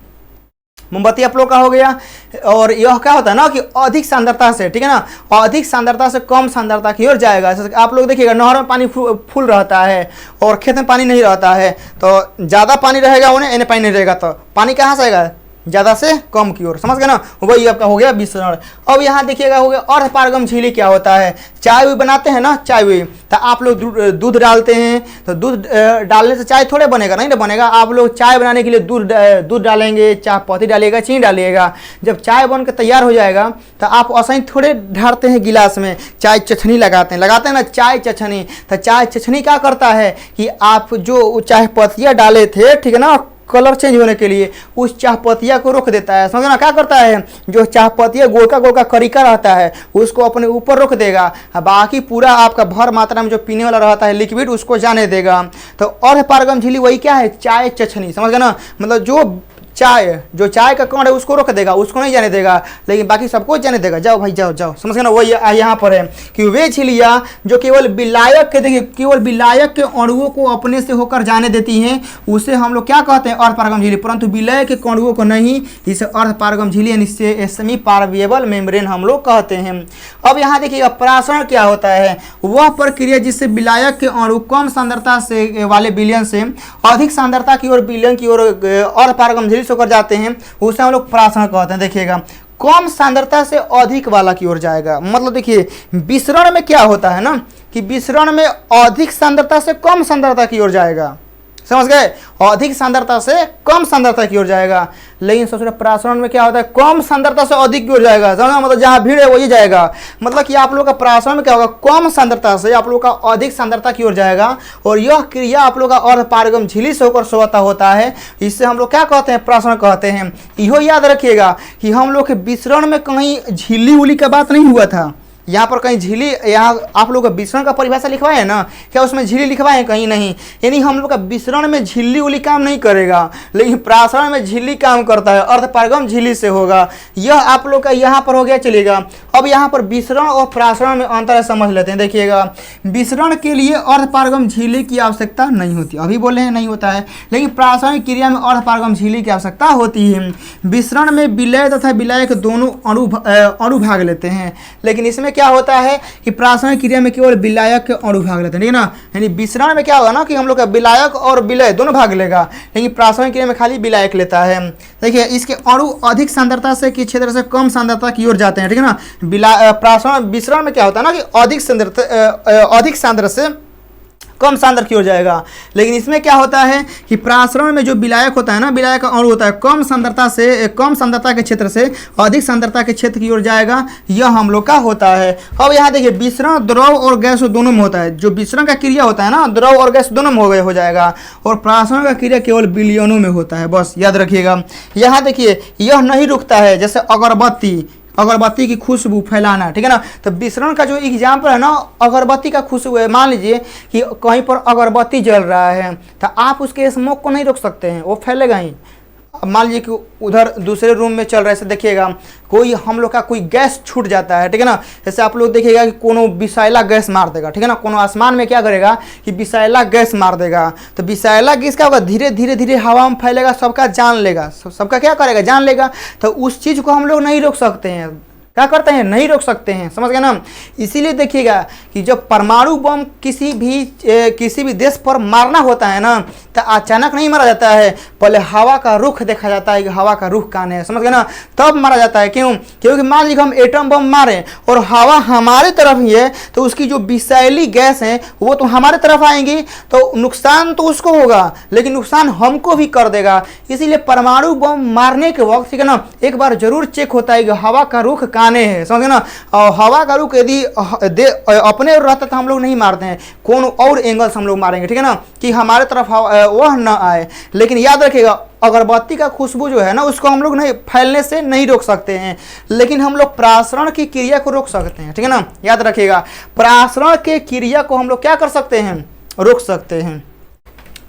आप लोग का हो गया। और यह क्या होता है ना कि अधिक सांद्रता से, ठीक है ना, अधिक सांद्रता से कम सांद्रता की ओर जाएगा। आप लोग देखिएगा नहर में पानी फुल रहता है और खेत में पानी नहीं रहता है, तो ज़्यादा पानी रहेगा उन्हें, इन्हें पानी नहीं रहेगा, तो पानी कहाँ से आएगा, ज़्यादा से कम की ओर। समझ गए ना, वही आपका हो गया विसरण। अब यहाँ देखिएगा हो गया अर्धपारगम झिल्ली क्या होता है। चाय बनाते हैं ना, चाय तो आप लोग दूध डालते हैं, तो दूध डालने से चाय थोड़े बनेगा, नहीं ना बनेगा। आप लोग चाय बनाने के लिए दूध डालेंगे, चाय पत्ती डालिएगा, चीनी डालिएगा। जब चाय बन के तैयार हो जाएगा तो आप असही थोड़े ढारते हैं गिलास में, चाय चछनी लगाते हैं ना, चाय चछनी। तो चाय चछनी क्या करता है कि आप जो चाय पत्तियाँ डाले थे, ठीक है ना, कलर चेंज होने के लिए उस चाह पत्तिया को रोक देता है। समझना, क्या करता है, जो चाह पत्तिया गोलका करिका रहता है उसको अपने ऊपर रोक देगा, बाकी पूरा आपका भर मात्रा में जो पीने वाला रहता है लिक्विड उसको जाने देगा। तो अर्धपारगम झिल्ली वही क्या है, चाय चछनी। समझ गए ना, मतलब जो चाय का कण है उसको रोक देगा, उसको नहीं जाने देगा, लेकिन बाकी सबको जाने देगा। जाओ भाई जाओ। समझ गए ना, वही यहाँ पर है कि वे झिल्लियाँ जो केवल विलायक के, देखिए केवल विलायक के अणुओं को अपने से होकर जाने देती हैं, उसे हम लोग क्या कहते हैं, अर्धपारगम झिल्ली। परंतु विलय के अणुओं को नहीं, इसे अर्धपारगम झिल्ली यानी सेमी पारविएबल मेम्ब्रेन हम लोग कहते हैं। अब यहाँ देखिएगा परासरण क्या होता है, वह प्रक्रिया जिससे विलायक के अणु कम सांद्रता से वाले विलयन से अधिक सांद्रता की ओर विलयन की ओर अर्धपारगम झिल्ली होकर जाते हैं, उसे हम लोग परासरण कहते हैं। देखिएगा कम सांद्रता से अधिक वाला की ओर जाएगा। मतलब देखिए विसरण में क्या होता है ना कि विसरण में अधिक सांद्रता से कम सांद्रता की ओर जाएगा। समझ गए, अधिक सांद्रता से कम सांद्रता की ओर जाएगा। लेकिन सोच रहे परासरण में क्या होता है, कम सांद्रता से अधिक की ओर जाएगा। समझा, मतलब जहाँ भीड़ है वही जाएगा। मतलब कि आप लोग का परासरण में क्या होगा, कम सांद्रता से आप लोग का अधिक सांद्रता की ओर जाएगा, और यह क्रिया आप लोग का अर्धपारगम झिल्ली से होकर स्वतः होता है। इससे हम लोग क्या कहते हैं, परासरण कहते हैं। इहो याद रखिएगा कि हम लोग के विसरण में कहीं झिल्ली उली का बात नहीं हुआ था। यहाँ पर कहीं झिल्ली, यहाँ आप लोग का विसरण का परिभाषा लिखवाए है ना, क्या उसमें झिल्ली लिखवाए कहीं नहीं। यानी हम लोग का विसरण में झिल्ली उली काम नहीं करेगा, लेकिन परासरण में झिल्ली काम करता है, अर्धपारगम झिल्ली से होगा। यह आप लोग का यहाँ पर हो गया, चलिएगा। अब यहाँ पर विसरण और परासरण में अंतर समझ लेते हैं। देखिएगा विसरण के लिए अर्धपारगम झिल्ली की आवश्यकता नहीं होती, अभी बोले हैं नहीं होता है, लेकिन परासरण क्रिया में अर्धपारगम झिल्ली की आवश्यकता होती है। विसरण में विलय तथा विलायक दोनों अणु भाग लेते हैं, लेकिन इसमें क्या होता है कि परासरण क्रिया में केवल विलायक के अणु भाग लेते हैं, ठीक है ना। यानी विसरण में क्या होगा ना कि हम लोग का विलायक और विलय दोनों भाग लेगा, लेकिन परासरण क्रिया में खाली विलायक लेता है। देखिए इसके अणु अधिक सांद्रता से के क्षेत्र से कम सांद्रता की ओर जाते हैं, ठीक है ना। परासरण विसरण में क्या होता है ना कि अधिक सांद्र से कम सांद्र की ओर जाएगा। लेकिन इसमें क्या होता है कि प्रासरण में जो विलायक होता है ना, विलायक का अणु होता है, कम सांद्रता के क्षेत्र से अधिक सांद्रता के क्षेत्र की ओर जाएगा, यह हम लोग का होता है। अब यहाँ देखिए विसरण द्रव और गैस दोनों में होता है। जो विसरण का क्रिया होता है ना, द्रव और गैस दोनों में हो जाएगा, और प्रासरण का क्रिया केवल विलयनों में होता है, बस याद रखिएगा। यहाँ देखिए यह नहीं रुकता है, जैसे अगरबत्ती की खुशबू फैलाना, ठीक है ना। तो विसरण का जो एग्जाम्पल है ना, अगरबत्ती का खुशबू है। मान लीजिए कि कहीं पर अगरबत्ती जल रहा है, तो आप उसके स्मोक को नहीं रोक सकते हैं, वो फैलेगा ही। अब मान लीजिए कि उधर दूसरे रूम में चल रहा है, ऐसे देखिएगा कोई हम लोग का कोई गैस छूट जाता है, ठीक है ना। जैसे आप लोग देखिएगा कि कोनो विषैला गैस मार देगा, ठीक है ना, कोनो आसमान में क्या करेगा कि विषैला गैस मार देगा। तो विषैला गैस क्या होगा, धीरे धीरे हवा में फैलेगा, सबका जान लेगा, सबका क्या करेगा, जान लेगा। तो उस चीज़ को हम लोग नहीं रोक सकते हैं, क्या करते हैं, नहीं रोक सकते हैं, समझ गए ना। इसीलिए देखिएगा कि जब परमाणु बम किसी भी देश पर मारना होता है ना, तो अचानक नहीं मारा जाता है, पहले हवा का रुख देखा जाता है कि हवा का रुख कहाँ है, समझ गए ना, तब मारा जाता है। क्यों? क्योंकि मान लीजिए हम एटम बम मारें और हवा हमारे तरफ ही है, तो उसकी जो विषैली गैस है वो तो हमारे तरफ आएंगी, तो नुकसान तो उसको होगा, लेकिन नुकसान हमको भी कर देगा। इसीलिए परमाणु बम मारने के वक्त, ठीक है ना, एक बार जरूर चेक होता है कि हवा का रुख है, समझे ना। और हवा का रुख यदि अपने रहता तो हम लोग नहीं मारते हैं, कौन और एंगल से हम लोग मारेंगे, ठीक है ना, कि हमारे तरफ वह न आए। लेकिन याद रखिएगा अगरबत्ती का खुशबू जो है ना, उसको हम लोग नहीं फैलने से नहीं रोक सकते हैं, लेकिन हम लोग प्रासरण की क्रिया को रोक सकते हैं, ठीक है ना। याद रखिएगा प्रासरण के क्रिया को हम लोग क्या कर सकते हैं, रोक सकते हैं।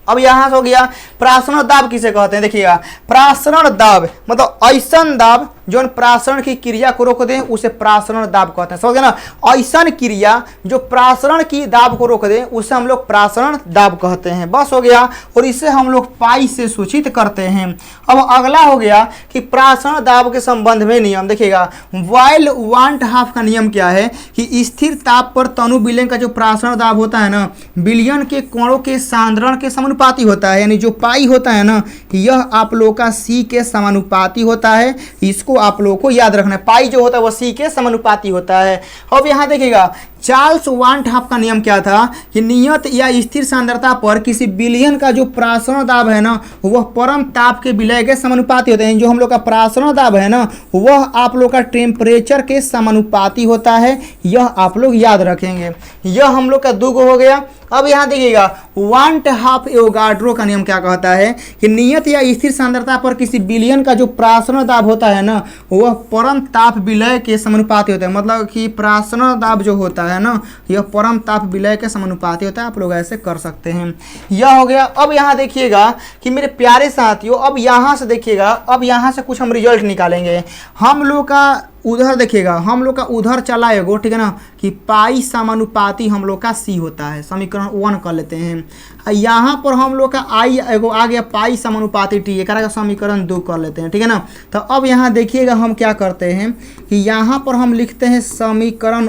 अब यहाँ से हो गया प्रासरण दाब किसे कहते हैं। देखिएगा प्रासरण दाब मतलब ऐसा दाब जो प्रासरण की क्रिया को रोक दे उसे प्रासरण दाब कहते हैं, समझ गए ना। ऐसा क्रिया जो प्रासरण की दाब को रोक दे उसे हम लोग प्रासरण दाब कहते हैं, बस हो गया। और इसे हम लोग पाई से सूचित करते हैं। अब अगला हो गया कि प्रासरण दाब के संबंध में नियम। देखिएगा वाइल वांट हाफ का नियम क्या है कि स्थिर ताप पर तनु विलयन का जो प्रासरण दाब होता है ना, विलयन के कोणों के सांद्रण के समानुपाती होता है, यानी जो पाई होता है ना, यह आप लोग का सी के समानुपाती होता है। इसको आप लोगों को याद रखना है, पाई जो होता है वो सी के समानुपाती होता है। अब यहां देखिएगा चार्ल्स वांट हाफ का नियम क्या था कि नियत या स्थिर सांद्रता पर किसी विलयन का जो प्रासरण दाब है ना, वह परम ताप के विलय के समानुपाती होते हैं। जो हम लोग का प्रासरण दाब है ना, वह आप लोग का टेम्परेचर के समानुपाती होता है, यह आप लोग याद रखेंगे। यह हम लोग का दूगो हो गया। अब यहाँ देखिएगा वांट हाफ एवोगाड्रो का नियम क्या कहता है कि नियत या स्थिर सांद्रता पर किसी विलयन का जो प्रासरण दाब होता है ना, वह परम ताप विलय के समानुपाती होता है। मतलब कि प्रासरण दाब जो होता है ना, यह परम ताप विलय के समानुपाती होता है। आप लोग ऐसे कर सकते हैं, यह हो गया। अब यहाँ देखिएगा कि मेरे प्यारे साथियों, अब यहाँ से देखिएगा, अब यहाँ से कुछ हम रिजल्ट निकालेंगे। हम लोग का उधर देखिएगा, हम लोग का उधर चला एगो, ठीक है ना, कि पाई समानुपाती हम लोग का सी होता है, समीकरण 1 कर लेते हैं। यहाँ पर हम लोग का आई एगो आ गया पाई समानुपाती टी, एक का समीकरण 2 कर लेते हैं, ठीक है ना। तो अब यहाँ देखिएगा हम क्या करते हैं कि यहाँ पर हम लिखते हैं समीकरण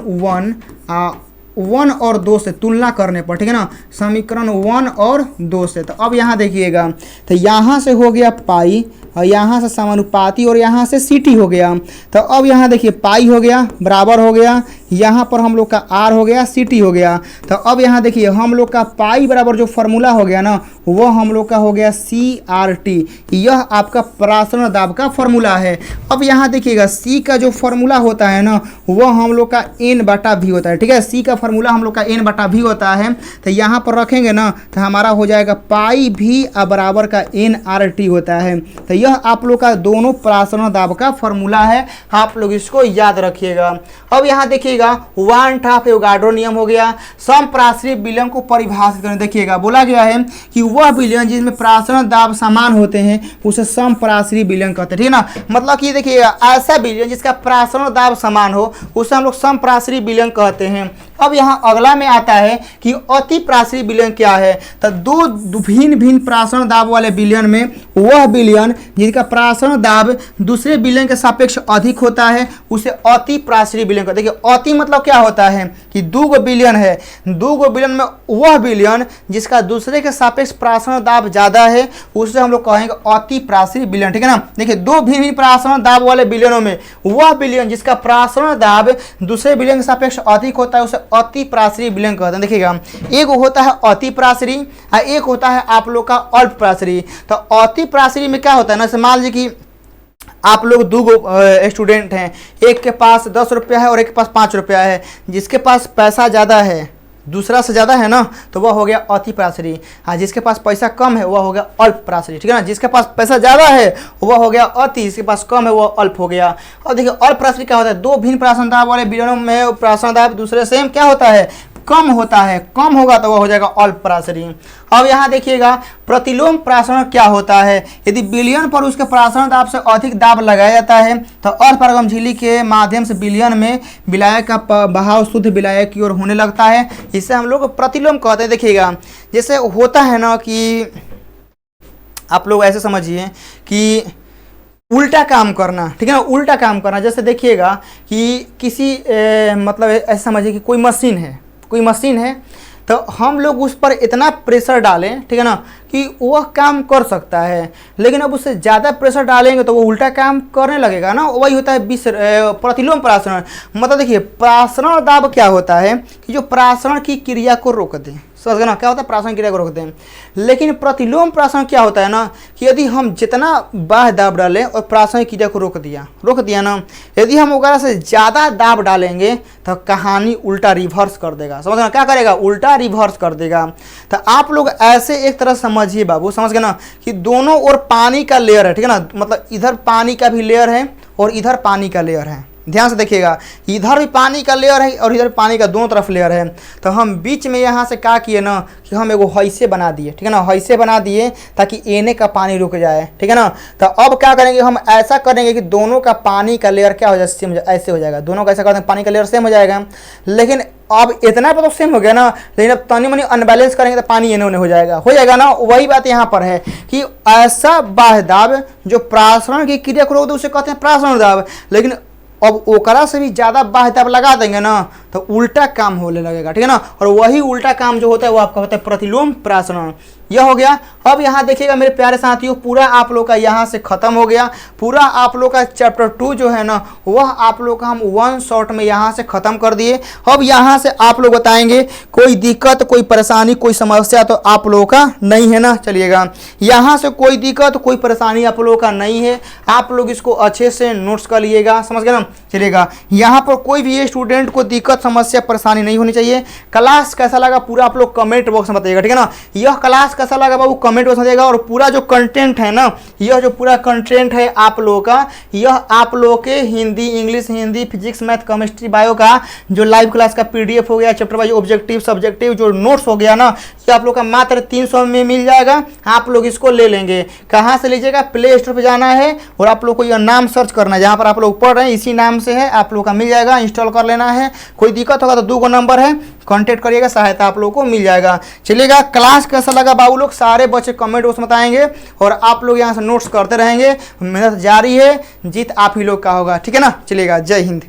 1 और 2 से तुलना करने पर, ठीक है ना, समीकरण 1 और 2 से। तो अब यहाँ देखिएगा, तो यहाँ से हो गया पाई और यहाँ से समानुपाती और यहाँ से सीटी हो गया। तो अब यहाँ देखिए पाई हो गया बराबर हो गया, यहाँ पर हम लोग का आर हो गया, सीटी हो गया। तो अब यहाँ देखिए हम लोग का पाई बराबर जो फॉर्मूला हो गया ना, वह हम लोग का हो गया CRT। यह आपका प्रासरण दाब का फॉर्मूला है। अब यहाँ देखिएगा सी का जो फॉर्मूला होता है ना, वह हम लोग का N/V होता है, ठीक है। सी का फॉर्मूला हम लोग का N/V होता है। तो यहाँ पर रखेंगे ना, तो हमारा हो जाएगा पाई भी बराबर का NRT होता है। तो यह आप लोग का दोनों प्रासरण दाब का फॉर्मूला है, आप लोग इसको याद रखिएगा। अब यहाँ देखिएगा वांट हाफ एवोगाड्रो नियम हो गया। समप्रासरी विलयन को परिभाषित करने देखिएगा, बोला गया है कि वह विलयन जिसमें प्रासरण दाब समान होते हैं उसे समप्रासरी विलयन कहते हैं, ठीक है ना। मतलब कि देखिएगा ऐसा विलयन जिसका प्रासरण दाब समान हो उसे हम लोग समप्रासरी विलयन कहते हैं। अब यहाँ अगला में आता है कि अति प्रासरी विलयन क्या है। तो दो भिन्न भिन्न प्रासरण दाब वाले विलयन में वह विलयन जिसका प्रासरण दाब दूसरे विलयन के सापेक्ष अधिक होता है उसे अति प्रासरी विलयन कहते हैं। देखिए अति मतलब क्या होता है कि दूगो विलयन है, दूगो विलयन में वह विलयन जिसका दूसरे के सापेक्ष प्रासरण दाब ज्यादा है उसे हम लोग कहेंगे अति प्रासरी विलयन, ठीक है ना। देखिए दो भिन्न भिन्न प्रासरण दाब वाले विलयनों में वह विलयन जिसका प्रासरण दाब दूसरे विलयन के सापेक्ष अधिक होता है उसे अति प्रासरी विलयन कहते हैं। देखिएगा, एक होता है अति प्रासरी और एक होता है आप लोग का अल्प प्रासरी। तो अति प्रासरी में क्या होता है ना, मान लीजिए कि आप लोग दो स्टूडेंट हैं, एक के पास 10 रुपया है और एक के पास 5 रुपया है। जिसके पास पैसा ज़्यादा है, दूसरा से ज़्यादा है ना, तो वह हो गया अति प्रासरी। हाँ, जिसके पास पैसा कम है वह हो गया अल्प प्रासरी। ठीक है ना, जिसके पास पैसा ज़्यादा है वह हो गया अति, जिसके पास कम है वह अल्प हो गया। और देखिए अल्प प्रासरी क्या होता है, दो भिन्न प्राशन दाब वाले विलयनों में प्राशन दाब दूसरे से क्या होता है, कम होता है, कम होगा तो वह हो जाएगा अल्प प्रासरी। अब यहाँ देखिएगा प्रतिलोम प्रासरण क्या होता है। यदि विलयन पर उसके प्रासरण दाब से अधिक दाब लगाया जाता है तो अर्धपारगम झिल्ली के माध्यम से विलयन में विलायक का बहाव शुद्ध विलायक की ओर होने लगता है। इसे हम लोग प्रतिलोम कहते हैं। देखिएगा, जैसे होता है ना कि आप लोग ऐसे समझिए कि उल्टा काम करना, ठीक है ना, उल्टा काम करना। जैसे देखिएगा कि किसी मतलब ऐसे समझिए कि कोई मशीन है तो हम लोग उस पर इतना प्रेशर डालें, ठीक है ना, कि वह काम कर सकता है, लेकिन अब उससे ज़्यादा प्रेशर डालेंगे तो वो उल्टा काम करने लगेगा ना। वही होता है प्रतिलोम प्रासरण। मतलब देखिए, प्रासरण दाब क्या होता है कि जो प्रासरण की क्रिया को रोक दे। समझ गए ना, क्या होता है, प्रासरण क्रिया को रोक दें। लेकिन प्रतिलोम प्रासरण क्या होता है ना कि यदि हम जितना बाह्य दाब डालें और प्रासरण क्रिया को रोक दिया ना, यदि हम वगैरह से ज़्यादा दाब डालेंगे तो कहानी उल्टा रिवर्स कर देगा। समझ गए, क्या करेगा, उल्टा रिवर्स कर देगा। तो आप लोग ऐसे एक तरह समझिए बाबू, समझ गए ना, कि दोनों ओर पानी का लेयर है, ठीक है ना, मतलब इधर पानी का भी लेयर है और इधर पानी का लेयर है। ध्यान से देखिएगा, इधर भी पानी का लेयर है और इधर पानी का दोनों तरफ लेयर है। तो हम बीच में यहाँ से क्या किए ना कि हम एगो हैसे बना दिए, ठीक है ना, हैसे बना दिए ताकि एने का पानी रुक जाए, ठीक है ना। तो अब क्या करेंगे, हम ऐसा करेंगे कि दोनों का पानी का लेयर क्या हो जाए, सेम ऐसे हो जाएगा। दोनों का ऐसा करते हैं, पानी का लेयर सेम हो जाएगा। लेकिन अब इतना पर तो सेम हो गया ना, लेकिन अब तनी मनी अनबैलेंस करेंगे तो पानी एने ओने हो जाएगा ना। वही बात यहाँ पर है कि ऐसा बाह्य दाब जो प्रासरण की क्रिया को रोक दे उसे कहते हैं प्रासरण दाब। लेकिन अब ओकरा से भी ज़्यादा बाह्य दाब लगा देंगे ना तो उल्टा काम होने लगेगा, ठीक है ना। और वही उल्टा काम जो होता है वो आपका होता है प्रतिलोम प्रासरण। यह हो गया। अब यहाँ देखिएगा मेरे प्यारे साथियों, पूरा आप लोग का यहाँ से खत्म हो गया। पूरा आप लोग का चैप्टर 2 जो है ना वह आप लोग का हम वन शॉट में यहाँ से ख़त्म कर दिए। अब यहाँ से आप लोग बताएंगे कोई दिक्कत, कोई परेशानी, कोई समस्या तो आप लोगों का नहीं है ना। चलिएगा, यहाँ से कोई दिक्कत, कोई परेशानी आप लोगों का नहीं है। आप लोग इसको अच्छे से नोट्स कर लिएगा, समझ गए ना। चलिएगा, यहाँ पर कोई भी स्टूडेंट को दिक्कत, समस्या, परेशानी नहीं होनी चाहिए। क्लास कैसा लगा पूरा आप लोग कमेंट बॉक्स में बताइएगा, ठीक है ना। यह क्लास कैसा लगा बाबू कमेंट बॉक्स में बताइएगा। और पूरा जो कंटेंट है ना, यह जो पूरा कंटेंट है आप लोगों का, यह आप लोगों के Hindi, English, Hindi, physics, math, chemistry, bio का जो लाइव क्लास का PDF हो गया, चैप्टर वाइज ऑब्जेक्टिव, सब्जेक्टिव जो नोट्स हो गया ना, ये आप लोग का मात्र 300 में मिल जाएगा। आप लोग इसको ले लेंगे। कहाँ से लीजिएगा, प्ले स्टोर पर जाना है और आप लोग को यह नाम सर्च करना है, जहाँ पर आप लोग पढ़ रहे हैं इसी नाम से है, आप लोग का मिल जाएगा। इंस्टॉल कर लेना है। कोई दिक्कत होगा तो 2 नंबर है, कांटेक्ट करिएगा, सहायता आप लोगों को मिल जाएगा। चलिएगा, क्लास कैसा लगा बाबू लोग सारे बच्चे कमेंट बॉक्स में बताएंगे और आप लोग यहाँ से नोट्स करते रहेंगे। मेहनत जारी है, जीत आप ही लोग का होगा, ठीक है ना। चलिएगा, जय हिंद।